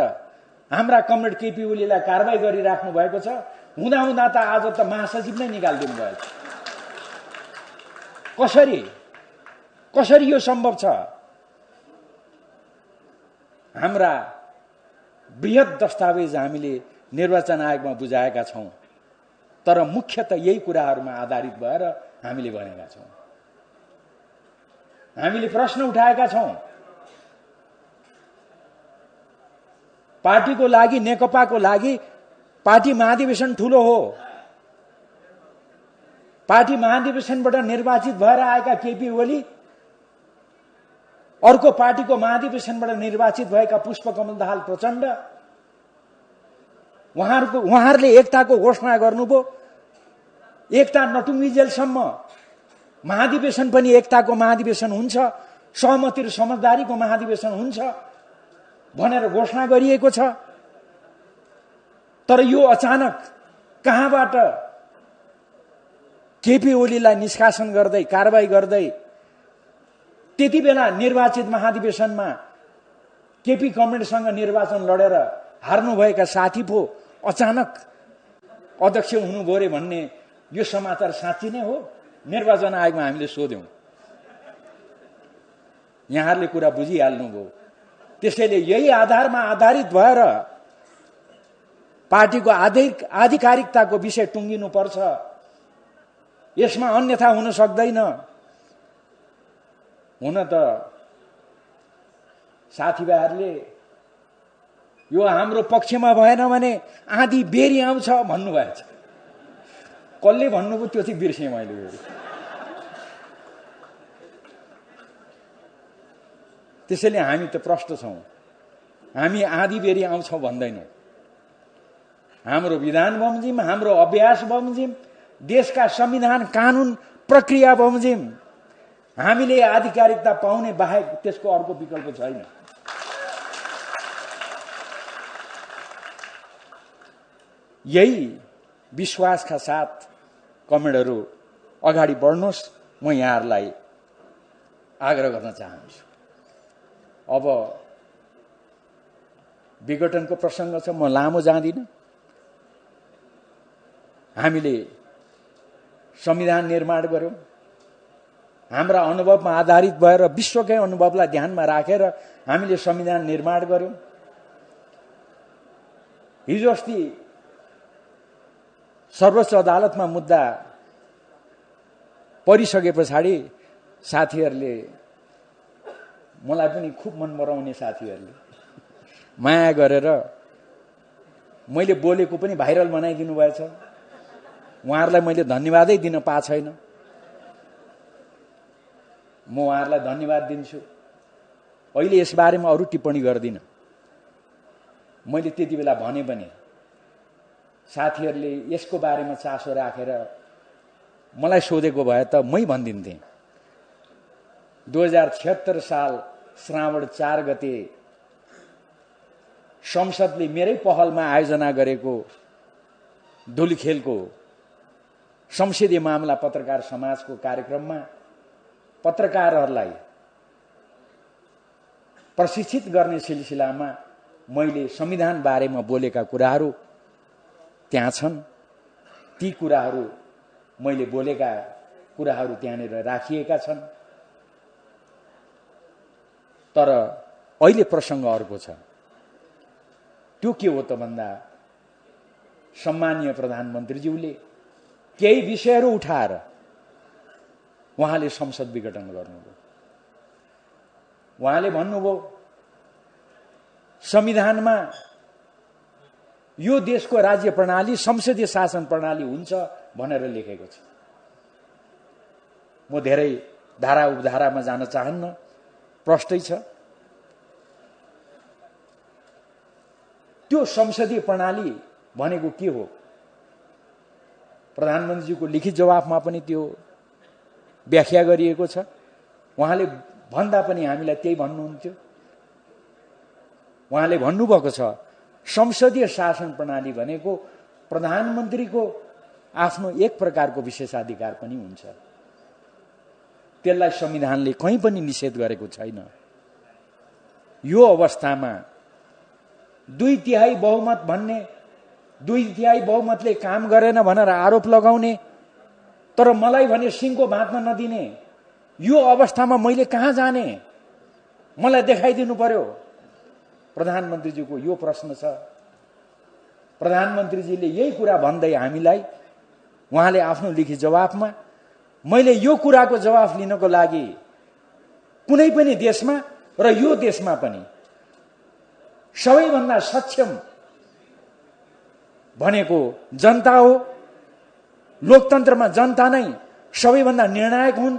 हाम्रा कमरेड केपी ओलीलाई कारबाही गरिराख्नु भएको छ? हुँदा हुँदा त आज त महासचिव नै निकालिदिनु भएको छ। कसरी यो सम्भव छ? हाम्रा बृहत दस्तावेज हामीले निर्वाचन आयोगमा बुझाएका छौं, तर मुख्यतः यही कुराहरूमा आधारित भएर हामीले भनेका छौं। हामीले प्रश्न उठाएका छौं। पार्टीको लागि, नेकपाको लागि पार्टी महाधिवेशन ठूलो हो। पार्टी महाधिवेशनबाट निर्वाचित भएर आएका केपी ओली, अर्को पार्टीको महाधिवेशनबाट निर्वाचित भएका पुष्पकमल दाहाल प्रचण्ड, उहाँहरूले एकताको घोषणा गर्नुभयो। एकता नटुङ्गिजेलसम्म महाधिवेशन पनि एकताको महाधिवेशन हुन्छ, सहमति र समझदारीको महाधिवेशन हुन्छ भनेर घोषणा गरिएको छ। तर यो अचानक कहाँबाट केपी ओलीलाई निष्कासन गर्दै, कारबाही गर्दै, त्यति बेला निर्वाचित महाधिवेशनमा केपी कमरेडसँग निर्वाचन लडेर हार्नुभएका साथी पो अचानक अध्यक्ष हुनुभयो रे भन्ने यो समाचार साँच्ची नै हो? निर्वाचन आयोगमा हामीले सोध्यौं। यहाँहरूले कुरा बुझिहाल्नुभयो। त्यसैले यही आधारमा आधारित भएर पार्टीको आधिकारिकताको विषय टुङ्गिनुपर्छ। यसमा अन्यथा हुन सक्दैन। हुन त साथीभाइहरूले यो हाम्रो पक्षमा भएन भने आधी बेरी आउँछ भन्नुभएको छ। कसले भन्नुभयो त्यो चाहिँ बिर्सेँ मैले। त्यसैले हामी त प्रष्ट छौं। हामी आधी बेरी आउँछौं भन्दैनौं। हाम्रो विधान बमोजिम, हाम्रो अभ्यास बमोजिम, देशका संविधान, कानून, प्रक्रिया बमोजिम हामीले आधिकारिकता पाउने बाहेक त्यसको अर्को विकल्प छैन। यही विश्वासका साथ कमरेडहरू अगाडि बढ्नुहोस्, म यहाँहरूलाई आग्रह गर्न चाहन्छु। अब विघटनको प्रसङ्ग छ, म लामो जाँदिन। हामीले संविधान निर्माण गर्यौं, हाम्रा अनुभवमा आधारित भएर, विश्वकै अनुभवलाई ध्यानमा राखेर हामीले संविधान निर्माण गर्यौं। हिजो अस्ति सर्वोच्च अदालतमा मुद्दा परिसके पछाडि साथीहरूले, मलाई पनि खुब मन पराउने साथीहरूले माया गरेर मैले बोलेको पनि भाइरल बनाइदिनु भएछ। उहाँहरूलाई मैले धन्यवादै दिन पाएको छैन। म उहाँहरूलाई धन्यवाद दिन्छु। अहिले यसबारेमा अरू टिप्पणी गर्दिन। मैले त्यति बेला भने पनि साथीहरूले यसको बारेमा चासो राखेर मलाई सोधेको भए त मै भनिदिन्थेँ। 2076 साल श्रावण 4 गते संसदले मेरै पहलमा आयोजना गरेको धुलीखेलको संसदीय मामला पत्रकार समाजको कार्यक्रममा पत्रकारहरूलाई प्रशिक्षित गर्ने सिलसिलामा मैले संविधान बारेमा बोलेका कुराहरू त्यहाँ छन्। ती कुराहरू मैले बोलेका कुराहरू त्यहाँनिर राखिएका छन्। तर अहिले प्रसङ्ग अर्को छ। त्यो के हो त भन्दा सम्मानीय प्रधानमन्त्रीज्यूले केही विषयहरू उठाएर उहाँले संसद विघटन गर्नुभयो। उहाँले भन्नुभयो संविधानमा यो देशको राज्य प्रणाली संसदीय शासन प्रणाली हुन्छ भनेर लेखेको छ। म धेरै धारा उपधारामा जान चाहन्न, प्रष्टै छ। त्यो संसदीय प्रणाली भनेको के हो? प्रधानमन्त्रीजीको लिखित जवाफमा पनि त्यो व्याख्या गरिएको छ। उहाँले भन्दा पनि हामीलाई त्यही भन्नुहुन्थ्यो। उहाँले भन्नुभएको छ संसदीय शासन प्रणाली भनेको प्रधानमन्त्रीको आफ्नो एक प्रकारको विशेषाधिकार पनि हुन्छ। त्यसलाई संविधानले कहीँ पनि निषेध गरेको छैन। यो अवस्थामा 2/3 बहुमत भन्ने, 2/3 बहुमतले काम गरेन भनेर आरोप लगाउने, तर मलाई भने सिङको भाँच्न नदिने, यो अवस्थामा मैले कहाँ जाने? मलाई देखाइदिनु पर्यो। प्रधानमन्त्रीजीको यो प्रश्न छ। प्रधानमन्त्रीजीले यही कुरा भन्दै हामीलाई, उहाँले आफ्नो लिखित जवाफमा, मैले यो कुराको जवाफ लिनको लागि कुनै पनि देशमा र यो देशमा पनि सबैभन्दा सक्षम भनेको जनता हो। लोकतन्त्रमा जनता नै सबैभन्दा निर्णायक हुन्।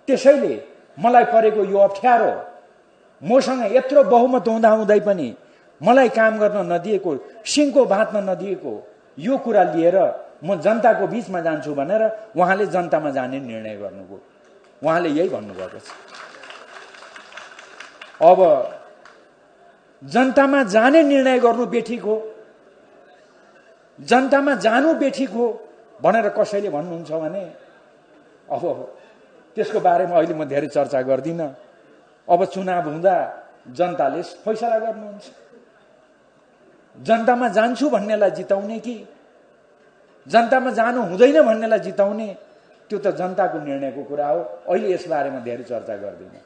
त्यसैले मलाई परेको यो अप्ठ्यारो, मसँग यत्रो बहुमत हुँदाहुँदै पनि मलाई काम गर्न नदिएको, सिङको भाँच्न नदिएको यो कुरा लिएर म जनताको बीचमा जान्छु भनेर उहाँले जनतामा जाने निर्णय गर्नुभयो। उहाँले यही भन्नुभएको छ। अब जनतामा जाने निर्णय गर्नु बेठिक हो, जनतामा जानु बेठिक हो भनेर कसैले भन्नुहुन्छ भने अब त्यसको बारेमा अहिले म धेरै चर्चा गर्दिनँ। अब चुनाव हुँदा जनताले फैसला गर्नुहुन्छ। जनतामा जान्छु भन्नेलाई जिताउने कि जनतामा जानु हुँदैन भन्नेलाई जिताउने, त्यो त जनताको निर्णयको कुरा हो। अहिले यस बारेमा धेरै चर्चा गर्दिनँ।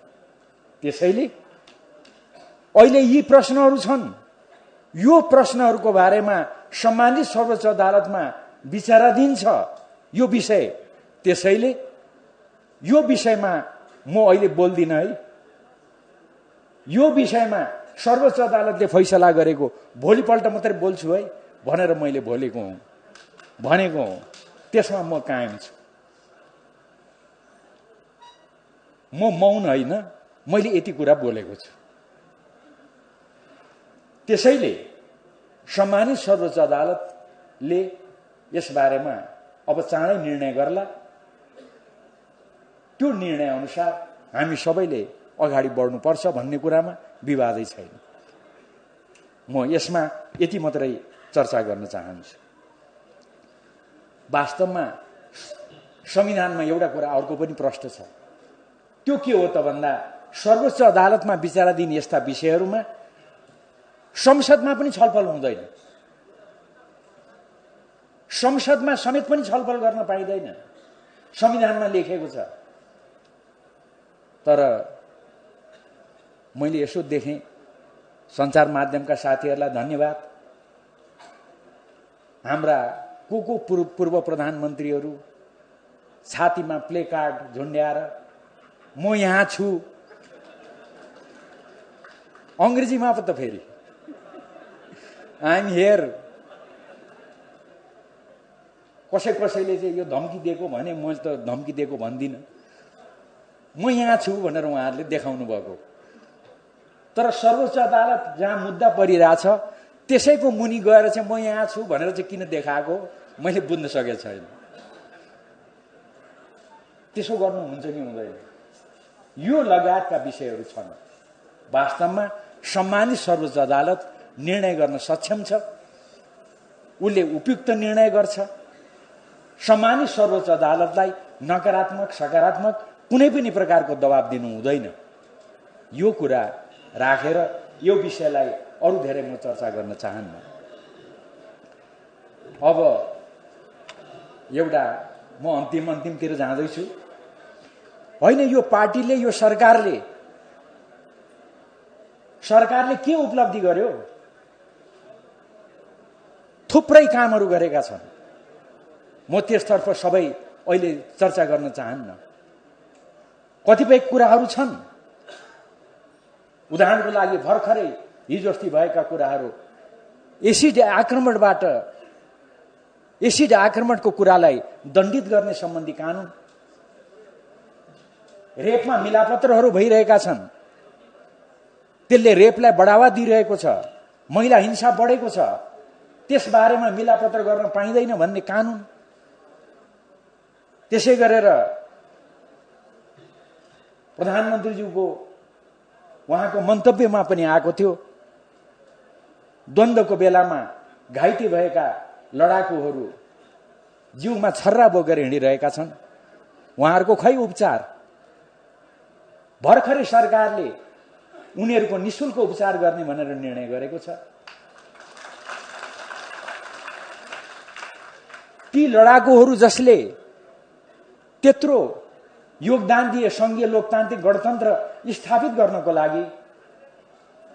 त्यसैले अहिले यी प्रश्नहरू छन्। यो प्रश्नहरूको बारेमा सम्मानित सर्वोच्च अदालतमा विचाराधीन छ यो विषय। त्यसैले यो विषयमा म अहिले बोल्दिनँ है। यो विषयमा सर्वोच्च अदालतले फैसला गरेको भोलिपल्ट मात्रै बोल्छु है भनेर मैले भनेको हुँ। त्यसमा म कायम छु। म मौन होइन, मैले यति कुरा बोलेको छु। त्यसैले सम्मानित सर्वोच्च अदालतले यस बारेमा अब चाँडै निर्णय गर्ला। त्यो निर्णय अनुसार हामी सबैले अगाडि बढ्नुपर्छ भन्ने कुरामा विवादै छैन। म यसमा यति मात्रै चर्चा गर्न चाहन्छु। वास्तवमा संविधानमा एउटा कुरा अर्को पनि प्रश्न छ। त्यो के हो त भन्दा सर्वोच्च अदालतमा विचाराधीन यस्ता विषयहरूमा संसदमा पनि छलफल हुँदैन। संसदमा समेत पनि छलफल गर्न पाइँदैन, संविधानमा लेखेको छ। तर मैले यसो देखेँ, सञ्चार माध्यमका साथीहरूलाई धन्यवाद। हाम्रा को पूर्व प्रधानमन्त्रीहरू छातीमा प्ले कार्ड झुन्ड्याएर म यहाँ छु, अङ्ग्रेजीमा पो त फेरि आई एम हियर। कसैले चाहिँ यो धम्की दिएको भने मैले त धम्की दिएको भन्दिनँ, म यहाँ छु भनेर उहाँहरूले देखाउनु भएको। तर सर्वोच्च अदालत जहाँ मुद्दा परिरहेछ त्यसैको मुनि गएर चाहिँ म यहाँ छु भनेर चाहिँ किन देखाएको मैले बुझ्न सकेको छैन। त्यसो गर्नुहुन्छ कि हुँदैन? यो लगायतका विषयहरू छन्। वास्तवमा सम्मानित सर्वोच्च अदालत निर्णय गर्न सक्षम छ। उसले उपयुक्त निर्णय गर्छ। सम्मानित सर्वोच्च अदालतलाई नकारात्मक सकारात्मक कुनै पनि प्रकारको दबाब दिनु हुँदैन। यो कुरा राखेर यो विषयलाई अरु धेरै म चर्चा गर्न चाहन्न। अब एउटा म अन्तिमतिर जाँदैछु। होइन, यो पार्टीले यो सरकारले के उपलब्धि गर्यो? थुप्रै कामहरू गरेका छन्। म त्यसतर्फ सबै अहिले चर्चा गर्न चाहन्न। कतिपय कुराहरू छन्। उदाहरणको लागि भर्खरै हिजो अस्ति भएका कुराहरू, एसिड आक्रमणको कुरालाई दण्डित गर्ने सम्बन्धी कानून, रेपमा मिलापत्रहरू भइरहेका छन्, त्यसले रेपलाई बढावा दिइरहेको छ, महिला हिंसा बढेको छ, त्यसबारेमा मिलापत्र गर्न पाइँदैन भन्ने कानून। त्यसै गरेर प्रधानमन्त्रीज्यूको उहाँको मन्तव्यमा पनि आएको थियो, द्वन्द्वको बेलामा घाइते भएका लडाकुहरू जिउमा छर्रा बोकेर हिँडिरहेका छन्, उहाँहरूको खै उपचार? भर्खरै सरकारले उनीहरूको निशुल्क उपचार गर्ने भनेर निर्णय गरेको छ। ती लडाकुहरू जसले त्यत्रो योगदान दिए संघीय लोकतान्त्रिक गणतन्त्र स्थापित गर्नको लागि,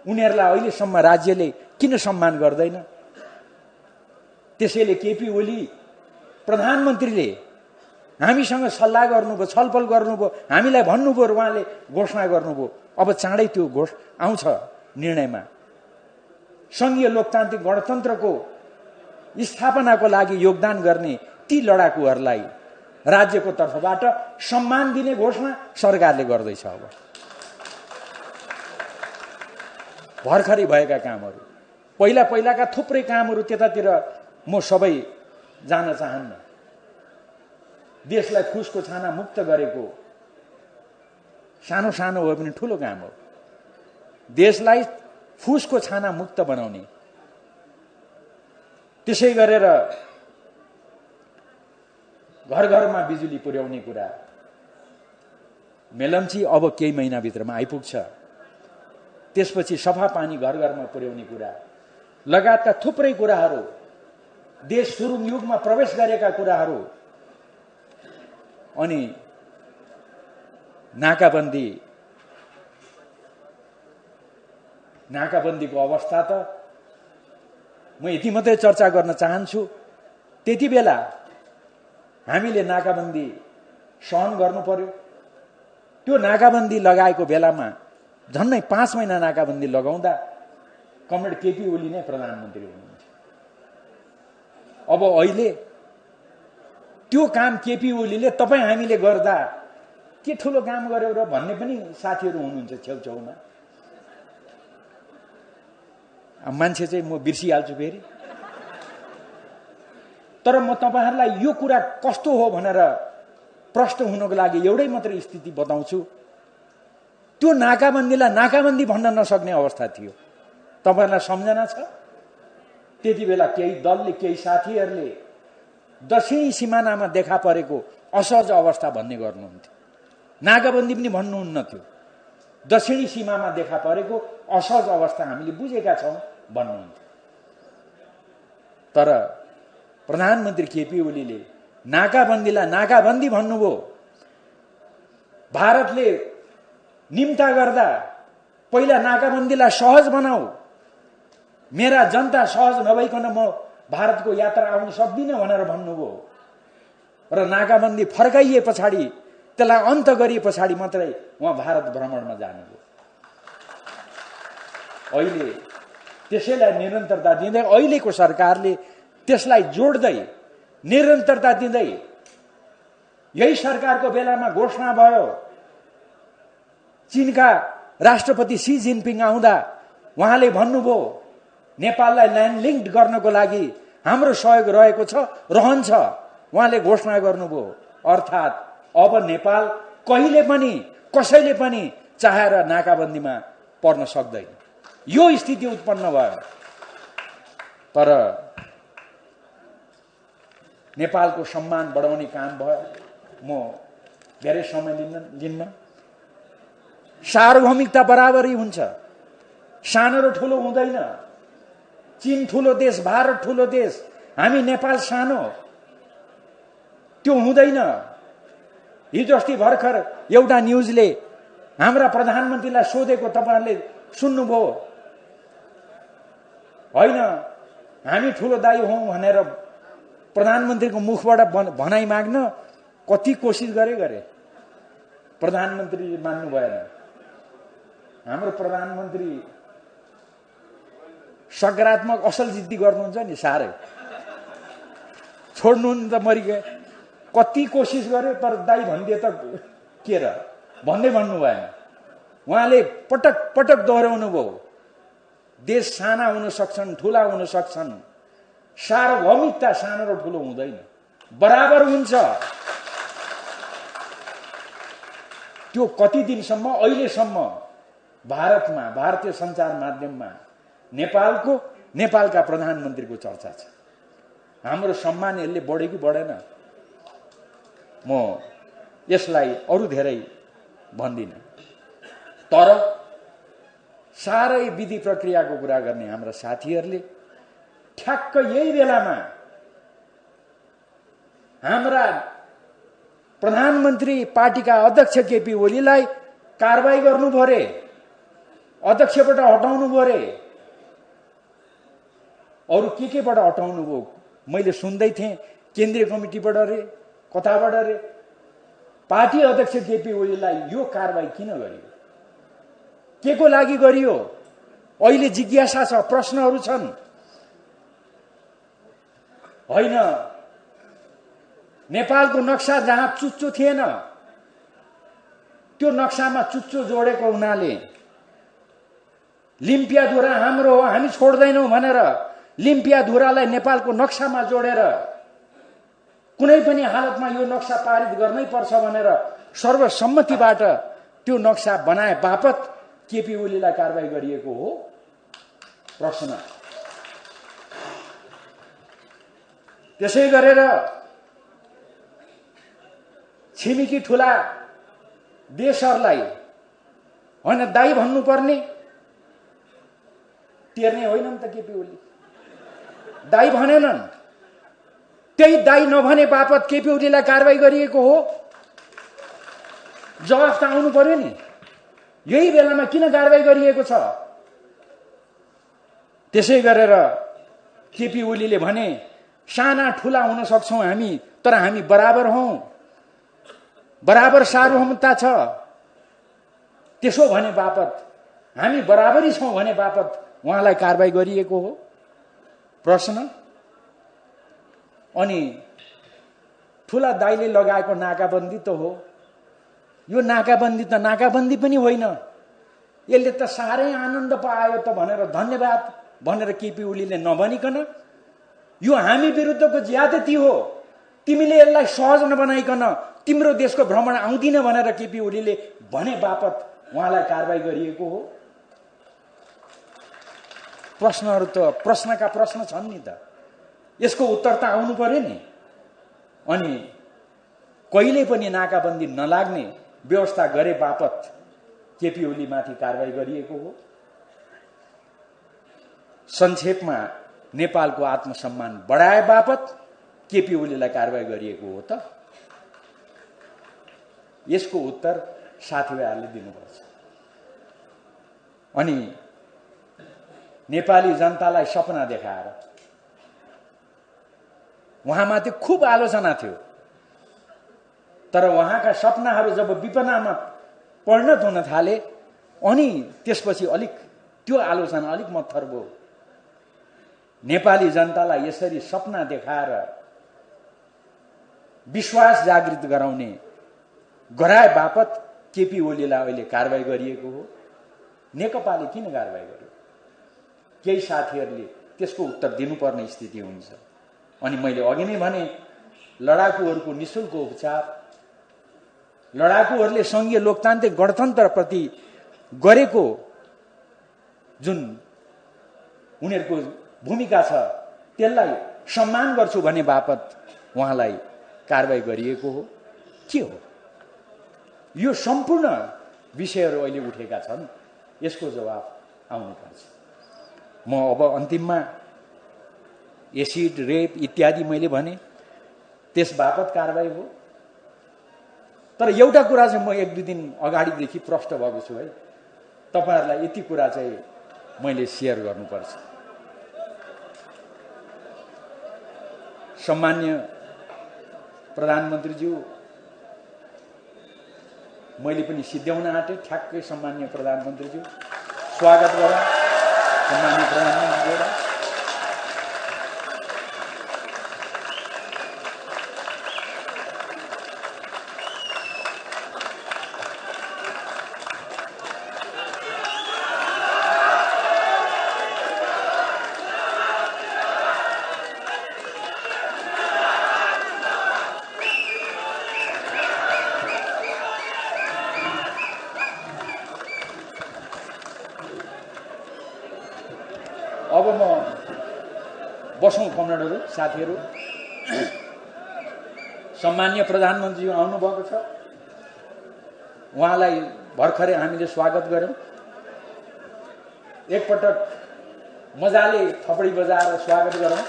उनीहरूलाई अहिलेसम्म राज्यले किन सम्मान गर्दैन? त्यसैले केपी ओली प्रधानमन्त्रीले हामीसँग सल्लाह गर्नुभयो, छलफल गर्नुभयो, हामीलाई भन्नुभयो, उहाँले घोषणा गर्नुभयो। अब चाँडै त्यो आउँछ निर्णयमा। संघीय लोकतान्त्रिक गणतन्त्रको स्थापनाको लागि योगदान गर्ने ती लडाकुहरूलाई राज्यको तर्फबाट सम्मान दिने घोषणा सरकारले गर्दैछ। अब भर्खरै भएका कामहरू, पहिलाका थुप्रै कामहरू, त्यतातिर म सबै जान चाहन्न। देशलाई फुसको छाना मुक्त गरेको सानो सानो भए पनि ठुलो काम हो। देशलाई फुसको छाना मुक्त बनाउने, त्यसै गरेर घर घरमा बिजुली पुर्याउने कुरा, मेलम्ची अब केही महिनाभित्रमा आइपुग्छ। त्यसपछि सफा पानी घर घरमा पुर्याउने कुरा लगायतका थुप्रै कुराहरू, देश सुरुङ युगमा प्रवेश गरेका कुराहरू। अनि नाकाबन्दीको अवस्था त म यति मात्रै चर्चा गर्न चाहन्छु। त्यति बेला हामीले नाकाबन्दी सहन गर्नु पर्यो। त्यो नाकाबन्दी लगाएको बेलामा झन्नै 5 महिना नाकाबन्दी लगाउँदा कमरेड केपी ओली नै प्रधानमन्त्री हुनुहुन्छ। अब अहिले त्यो काम केपी ओलीले तपाईँ हामीले गर्दा के ठुलो काम गर्यो र भन्ने पनि साथीहरू हुनुहुन्छ छेउछेउमा। मान्छे चाहिँ म बिर्सिहाल्छु फेरि। तर म तपाईहरुलाई यो कुरा कस्तो हो भनेर प्रश्न हुनको लागि एउटै मात्र स्थिति बताउँछु। त्यो नाकाबन्दीलाई नाकाबन्दी भन्न नसक्ने अवस्था थियो। तपाईहरुलाई सम्झना छ? त्यति बेला केही दलले, केही साथीहरूले दक्षिणी सिमानामा देखा परेको असहज अवस्था भन्ने गर्नुहुन्थ्यो। नाकाबन्दी पनि भन्नुहुन्न थियो। दक्षिणी सीमामा देखा परेको असहज अवस्था हामीले बुझेका छौं भन्नुहुन्थ्यो। तर प्रधानमन्त्री केपी ओलीले नाकाबन्दीलाई नाकाबन्दी भन्नुभयो। भारतले निम्ता गर्दा पहिला नाकाबन्दीलाई सहज बनाऊ, मेरा जनता सहज नभइकन म भारतको यात्रा आउन सक्दिन भनेर भन्नुभयो। र नाकाबन्दी फर्काइए पछाडि, त्यसलाई अन्त गरिए पछाडि मात्रै उहाँ भारत भ्रमणमा जानुभयो। अहिले त्यसैलाई निरन्तरता दिँदै अहिलेको सरकारले त्यसलाई जोड्दै निरन्तरता दिँदै यही सरकारको बेलामा घोषणा भयो, चीनका राष्ट्रपति सी जिनपिङ आउँदा उहाँले भन्नुभयो नेपाललाई ल्यान्ड लिङ्क गर्नको लागि हाम्रो सहयोग रहेको छ, रहन्छ। उहाँले घोषणा गर्नुभयो। अर्थात् अब नेपाल कहिले पनि कसैले पनि चाहेर नाकाबन्दीमा पर्न सक्दैन। यो स्थिति उत्पन्न भयो। तर नेपालको सम्मान बढाउने काम भयो। म धेरै समय लिन्न। सार्वभौमिकता बराबरै हुन्छ, सानो र ठुलो हुँदैन। चीन ठुलो देश, भारत ठुलो देश, हामी नेपाल सानो, त्यो हुँदैन। हिजो अस्ति भर्खर एउटा न्युजले हाम्रा प्रधानमन्त्रीलाई सोधेको तपाईहरुले सुन्नुभयो? होइन, हामी ठुलो दाइ हौं भनेर प्रधानमन्त्रीको मुखबाट भनाइ माग्न कति कोसिस गरे, प्रधानमन्त्रीले मान्नु भएन। हाम्रो प्रधानमन्त्री सकारात्मक असल जिद्दी गर्नुहुन्छ नि, साह्रै छोड्नु त मरिगए। कति कोसिस गरे तर दाइ भनिदिए त के र भन्दै भन्नु भएन। उहाँले पटक पटक दोहोऱ्याउनु भयो, देश साना हुन सक्छन्, ठूला हुन सक्छन्, सार्वभौमिकता सानो र ठूलो हुँदैन, बराबर हुन्छ। त्यो कति दिनसम्म, अहिलेसम्म भारतमा, भारतीय सञ्चार माध्यममा नेपालका प्रधानमन्त्रीको चर्चा छ। हाम्रो सम्मान यसले बढ्यो कि बढेन? म यसलाई अरु धेरै भन्दिन। तर सारै विधि प्रक्रियाको कुरा गर्ने हाम्रा साथीहरूले ठ्याक्क यही बेलामा हाम्रा प्रधानमन्त्री पार्टीका अध्यक्ष केपी ओलीलाई कारबाही गर्नु पर्यो, अध्यक्षबाट हटाउनु पर्यो। अरु केबाट हटाउनु भयो? मैले सुन्दै थिएँ केन्द्रीय कमिटीबाट रे, कताबाट रे। पार्टी अध्यक्ष केपी ओलीलाई यो कारबाही किन गरियो? के को लागि गरियो? अहिले जिज्ञासा छ, प्रश्नहरू छन्। होइन, नेपालको नक्सा जहाँ चुच्चो थिएन त्यो नक्सामा चुच्चो जोडेको हुनाले लिम्पियाधुरा हाम्रो हो, हामी छोड्दैनौं भनेर लिम्पियाधुरालाई नेपालको नक्सामा जोडेर कुनै पनि हालतमा यो नक्सा पारित गर्नै पर्छ भनेर सर्वसम्मतिबाट त्यो नक्सा बनाए बापत केपी ओलीलाई कारबाही गरिएको हो? प्रश्न। त्यसै गरेर छिमेकी ठूला देशहरूलाई होइन दाइ भन्नुपर्ने, टेर्ने होइनन् त केपी ओली, दाइ भनेनन्। त्यही दाइ नभने बापत केपी ओलीलाई कारबाही गरिएको हो? जवाफ त आउनु पर्यो नि। यही बेलामा किन कारबाही गरिएको छ? त्यसै गरेर केपी ओलीले भने साना ठूला हुन सक्छौं हामी, तर हामी बराबर हौं, बराबर सार्वभौमिकता छ। त्यसो भने बापत, हामी बराबरी छौं भने बापत उहाँलाई कारबाही गरिएको हो? प्रश्न। अनि ठूला दाइले लगाएको नाकाबन्दी त हो, यो नाकाबन्दी त नाकाबन्दी पनि होइन, यसले त साह्रै आनन्द पायो त भनेर धन्यवाद भनेर केपी ओलीले नभनिकन यो हामी विरुद्धको ज्यादती हो, तिमीले यसलाई सहज नबनाइकन तिम्रो देशको भ्रमण आउँदिन भनेर केपी ओलीले भने बापत उहाँलाई कारबाही गरिएको हो? प्रश्नहरू त प्रश्नका प्रश्न छन् नि त, यसको उत्तर त आउनु पर्यो नि। अनि कहिले पनि नाकाबन्दी नलाग्ने व्यवस्था गरे बापत केपी ओली माथि कारबाही गरिएको हो? संक्षेपमा नेपालको आत्मसम्मान बढाए बापत केपी ओलीलाई कारबाही गरिएको हो त? यसको उत्तर साथीभाइहरूले दिनुपर्छ। अनि नेपाली जनतालाई सपना देखाएर उहाँमाथि खूब आलोचना थियो, तर उहाँका सपनाहरू जब विपनामा परिणत हुन थाले अनि त्यसपछि अलिक त्यो आलोचना अलिक मत्थर भयो। नेपाली जनतालाई यसरी सपना देखाएर विश्वास जागृत गराए बापत केपी ओलीलाई अहिले कारबाही गरिएको हो? नेकपाले किन कारबाही गर्यो? केही साथीहरूले त्यसको उत्तर दिनुपर्ने स्थिति हुन्छ। अनि मैले अघि नै भने लडाकुहरूको निशुल्क उपचार, लडाकुहरूले संघीय लोकतान्त्रिक गणतन्त्रप्रति गरेको जुन उनीहरूको भूमिका छ त्यसलाई सम्मान गर्छु भने बापत उहाँलाई कारबाही गरिएको हो, के हो? यो सम्पूर्ण विषयहरू अहिले उठेका छन्, यसको जवाब आउनुपर्छ। म अब अन्तिममा एसिड, रेप इत्यादि मैले भने त्यस बापत कारबाही हो। तर एउटा कुरा चाहिँ म 1-2 दिन अगाडिदेखि प्रष्ट भएको छु है, तपाईहरुलाई यति कुरा चाहिँ मैले शेयर गर्नुपर्छ। सम्मान्य प्रधानमन्त्रीज्यू, मैले पनि सिद्ध्याउन आँटे, ठ्याक्कै सम्मान्य प्रधानमन्त्रीज्यू स्वागत गरौँ। सम्मान्य प्रधानमन्त्रीज्यूलाई अब म बसौँ कमरेडहरू, साथीहरू। सम्मान्य प्रधानमन्त्री आउनुभएको छ, उहाँलाई भर्खरै हामीले स्वागत गर्यौं। एकपटक मजाले थपडी बजाएर स्वागत गरौँ।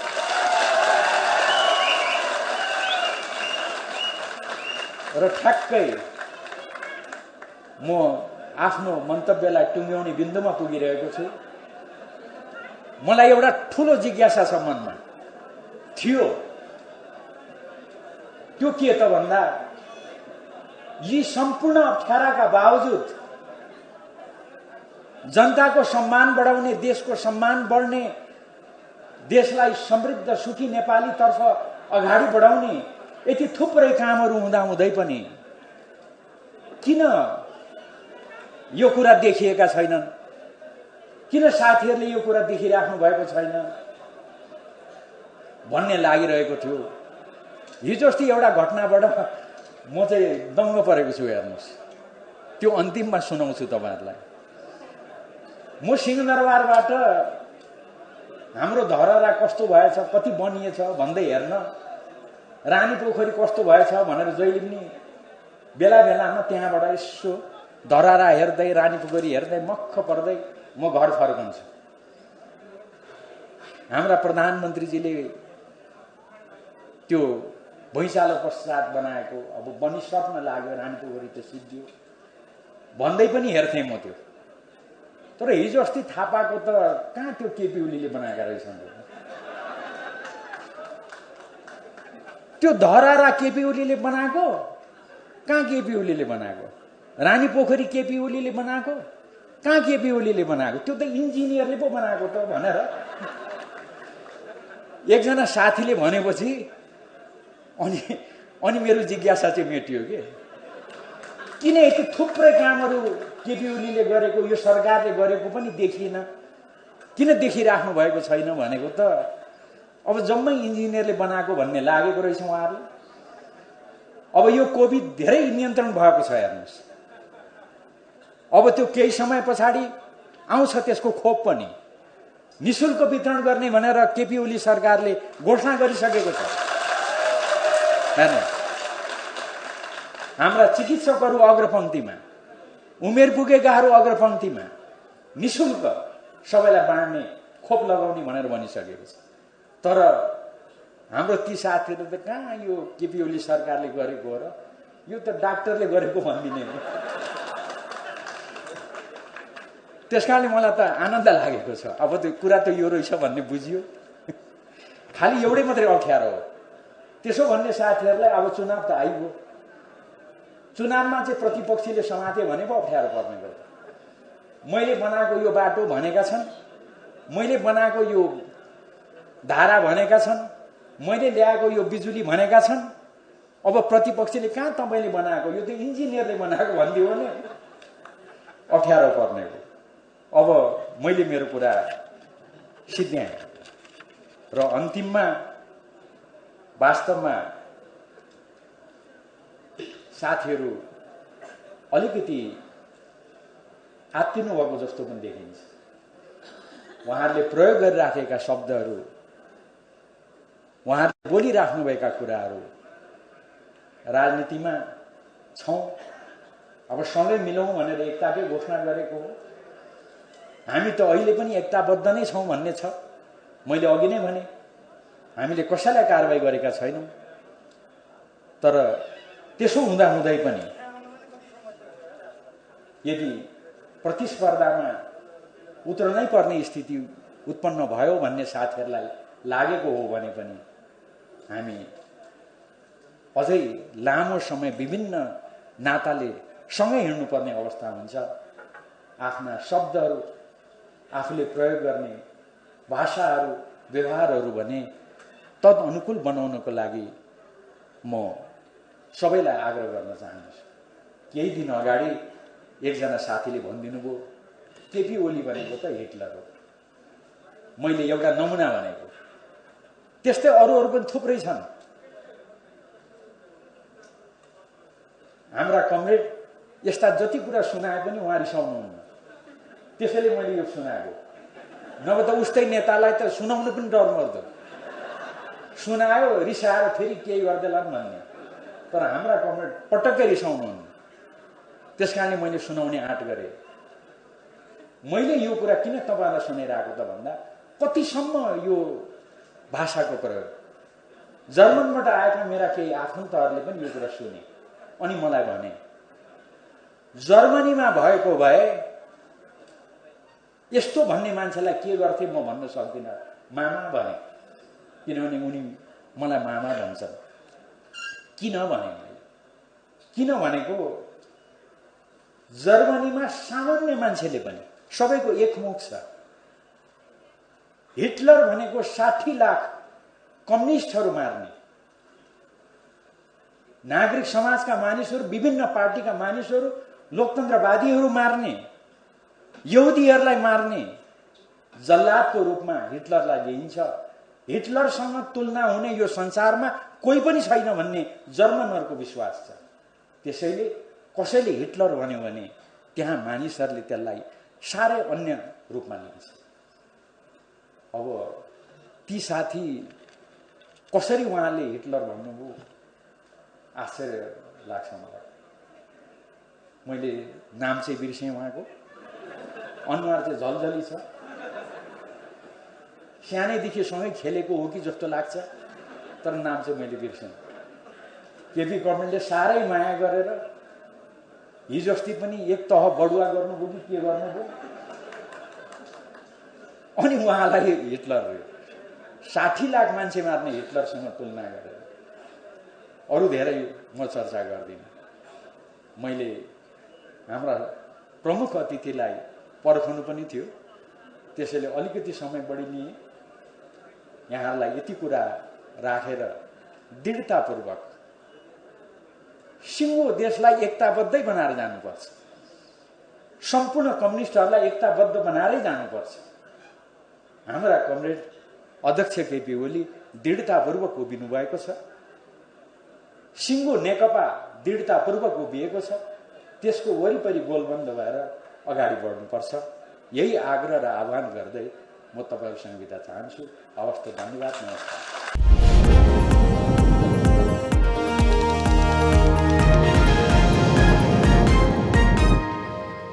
र ठ्याक्कै म आफ्नो मन्तव्यलाई टुङ्ग्याउने बिन्दुमा पुगिरहेको छु। मलाई एउटा ठूलो जिज्ञासा छ मनमा, थियो। त्यो के त भन्दा यी सम्पूर्ण अप्ठ्याराका बावजुद जनताको सम्मान बढाउने, देशको सम्मान बढ्ने, देशलाई समृद्ध सुखी नेपाली तर्फ अगाडि बढाउने यति थुप्रै कामहरू हुँदाहुँदै पनि किन यो कुरा देखिएका छैनन्? किन साथीहरूले यो कुरा देखिराख्नु भएको छैन भन्ने लागिरहेको थियो। हिजो अस्ति एउटा घटनाबाट म चाहिँ दङ्ग परेको छु। हेर्नुहोस्, त्यो अन्तिममा सुनाउँछु तपाईहरुलाई। म सिंहदरबारबाट हाम्रो धरहरा कस्तो भएछ, कति बनिएछ भन्दै हेर्न, रानी पोखरी कस्तो भएछ भनेर जहिले पनि बेला बेलामा त्यहाँबाट यसो धरहरा हेर्दै, रानी पोखरी हेर्दै मक्ख पर्दै म घर फर्कन्छु। हाम्रा प्रधानमन्त्रीजीले त्यो भैँचालो पश्चात बनाएको अब बनिसक्न लाग्यो, रानी पोखरी त सिद्धियो भन्दै पनि हेर्थेँ म त्यो। तर हिजो अस्ति थाहा पाएको त कहाँ त्यो केपी ओलीले बनाएका रहेछन्। त्यो धरहरा केपी ओलीले बनाएको, कहाँ केपी ओलीले बनाएको? रानी पोखरी केपी ओलीले बनाएको, कहाँ केपी ओलीले बनाएको? त्यो त इन्जिनियरले पो बनाएको त भनेर एकजना साथीले भनेपछि अनि मेरो जिज्ञासा चाहिँ मेटियो के। किन यति थुप्रै कामहरू केपी ओलीले गरेको, यो सरकारले गरेको पनि देखिएन? किन देखिराख्नु भएको छैन भनेको त अब जम्मै इन्जिनियरले बनाएको भन्ने लागेको रहेछ उहाँहरूले। अब यो कोभिड धेरै नियन्त्रण भएको छ हेर्नुहोस्। अब त्यो केही समय पछाडि आउँछ त्यसको खोप पनि निशुल्क वितरण गर्ने भनेर केपी ओली सरकारले घोषणा गरिसकेको छ। हेर्नु, हाम्रा चिकित्सकहरू अग्रपंक्तिमा, उमेर पुगेकाहरू अग्रपंक्तिमा, निशुल्क सबैलाई बाँड्ने, खोप लगाउने भनेर भनिसकेको छ। तर हाम्रो ती साथीहरू त कहाँ यो केपी ओली सरकारले गरेको हो र, यो त डाक्टरले गरेको भनिदिने हो। त्यसकारणले मलाई त आनन्द लागेको छ। अब त्यो कुरा त यो रहेछ भन्ने बुझियो। खालि एउटै मात्रै अप्ठ्यारो हो। त्यसो भन्ने साथीहरूलाई अब चुनाव त आइगयो, चुनावमा चाहिँ प्रतिपक्षीले समाते भने पो अप्ठ्यारो पर्ने गर्छ। मैले बनाएको यो बाटो भनेका छन्, मैले बनाएको यो धारा भनेका छन्, मैले ल्याएको यो बिजुली भनेका छन्। अब प्रतिपक्षीले कहाँ तपाईले बनाएको, यो त इन्जिनियरले बनाएको भनिदियो भने अप्ठ्यारो पर्ने हो। अब मैले मेरो कुरा सिद्ध्याएँ र अन्तिममा वास्तवमा साथीहरू अलिकति आत्तिनु भएको जस्तो पनि देखिन्छ। उहाँहरूले प्रयोग गरिराखेका शब्दहरू उहाँहरूले बोलिराख्नुभएका कुराहरू राजनीतिमा छौँ, अब सँगै मिलौँ भनेर एकताकै घोषणा गरेको हो। हामी त अहिले पनि एकताबद्ध नै छौँ भन्ने छ। मैले अघि नै भने हामीले कसैलाई कारबाही गरेका छैनौँ, तर त्यसो हुँदाहुँदै पनि यदि प्रतिस्पर्धामा उत्रनै पर्ने स्थिति उत्पन्न भयो भन्ने साथीहरूलाई लागेको हो भने पनि हामी अझै लामो समय विभिन्न नाताले सँगै हिँड्नुपर्ने अवस्था हुन्छ। आफ्ना शब्दहरू, आफूले प्रयोग गर्ने भाषाहरू, व्यवहारहरू भने तद अनुकूल बनाउनको लागि म सबैलाई आग्रह गर्न चाहन्छु। केही दिन अगाडि एकजना साथीले भनिदिनु भयो, केपी ओली भनेको त हिटलर हो। मैले एउटा नमुना भनेको, त्यस्तै अरू पनि थुप्रै छन्। हाम्रा कमरेड यस्ता जति कुरा सुनाए पनि उहाँ रिसाउनुहुन्न, त्यसैले मैले यो सुनाएको। नभए त उस्तै नेतालाई त सुनाउनु पनि डर मर्दो, सुनायो रिसाएर फेरि केही गर्दैलान् भन्ने। तर हाम्रा कमरेड पटक्कै रिसाउनुहुन्न, त्यस कारणले मैले सुनाउने आँट गरेँ। मैले यो कुरा किन तपाईँलाई सुनाइरहेको त भन्दा, कतिसम्म यो भाषाको प्रयोग, जर्मनबाट आएका मेरा केही आफन्तहरूले पनि यो कुरा सुने अनि मलाई भने, जर्मनीमा भएको भए यस्तो भन्ने मान्छेलाई के गर्थे म भन्न सक्दिनँ, मामा भने। किनभने उनी मलाई मामा भन्छन्। किन भने मैले, किन भनेको जर्मनीमा सामान्य मान्छेले पनि सबैको एकमुख छ। हिटलर भनेको 60 लाख कम्युनिस्टहरू मार्ने, नागरिक समाजका मानिसहरू, विभिन्न पार्टीका मानिसहरू, लोकतन्त्रवादीहरू मार्ने, यहुदीहरूलाई मार्ने जल्लादको रूपमा हिटलरलाई लिइन्छ। हिटलरसँग तुलना हुने यो संसारमा कोही पनि छैन भन्ने जर्मनहरूको विश्वास छ। त्यसैले कसैले हिटलर भन्यो भने त्यहाँ मानिसहरूले त्यसलाई साह्रै अन्य रूपमा लिन्छ। अब ती साथी कसरी उहाँले हिटलर भन्नुभयो, आश्चर्य लाग्छ मलाई। मैले नाम चाहिँ बिर्सेँ उहाँको, अनुहार चाहिँ झलझली छ, सानैदेखि सँगै खेलेको हो कि जस्तो लाग्छ, तर नाम चाहिँ मैले बिर्सेँ। केपी गभर्मेन्टले साह्रै माया गरेर हिजो अस्ति पनि एक तह बढुवा गर्नुभयो कि के गर्नुभयो, अनि उहाँलाई हिटलर 60 लाख मान्छे मार्ने हिटलरसँग तुलना गरेर। अरू धेरै म चर्चा गर्दिनँ। मैले हाम्रा प्रमुख अतिथिलाई पर्खनु पनि थियो, त्यसैले अलिकति समय बढी लिएँ। यहाँहरूलाई यति कुरा राखेर दृढतापूर्वक सिङ्गो देशलाई एकताबद्धै बनाएर जानुपर्छ, सम्पूर्ण कम्युनिस्टहरूलाई एकताबद्ध बनाएरै जानुपर्छ। हाम्रा कमरेड अध्यक्ष केपी ओली दृढतापूर्वक उभिनु भएको छ, सिङ्गो नेकपा दृढतापूर्वक उभिएको छ। त्यसको वरिपरि गोलबन्द भएर अगाडि बढ्नुपर्छ। यही आग्रह र आह्वान गर्दै म तपाईँहरूसँग बिदा चाहन्छु। हवस् त, धन्यवाद, नमस्कार।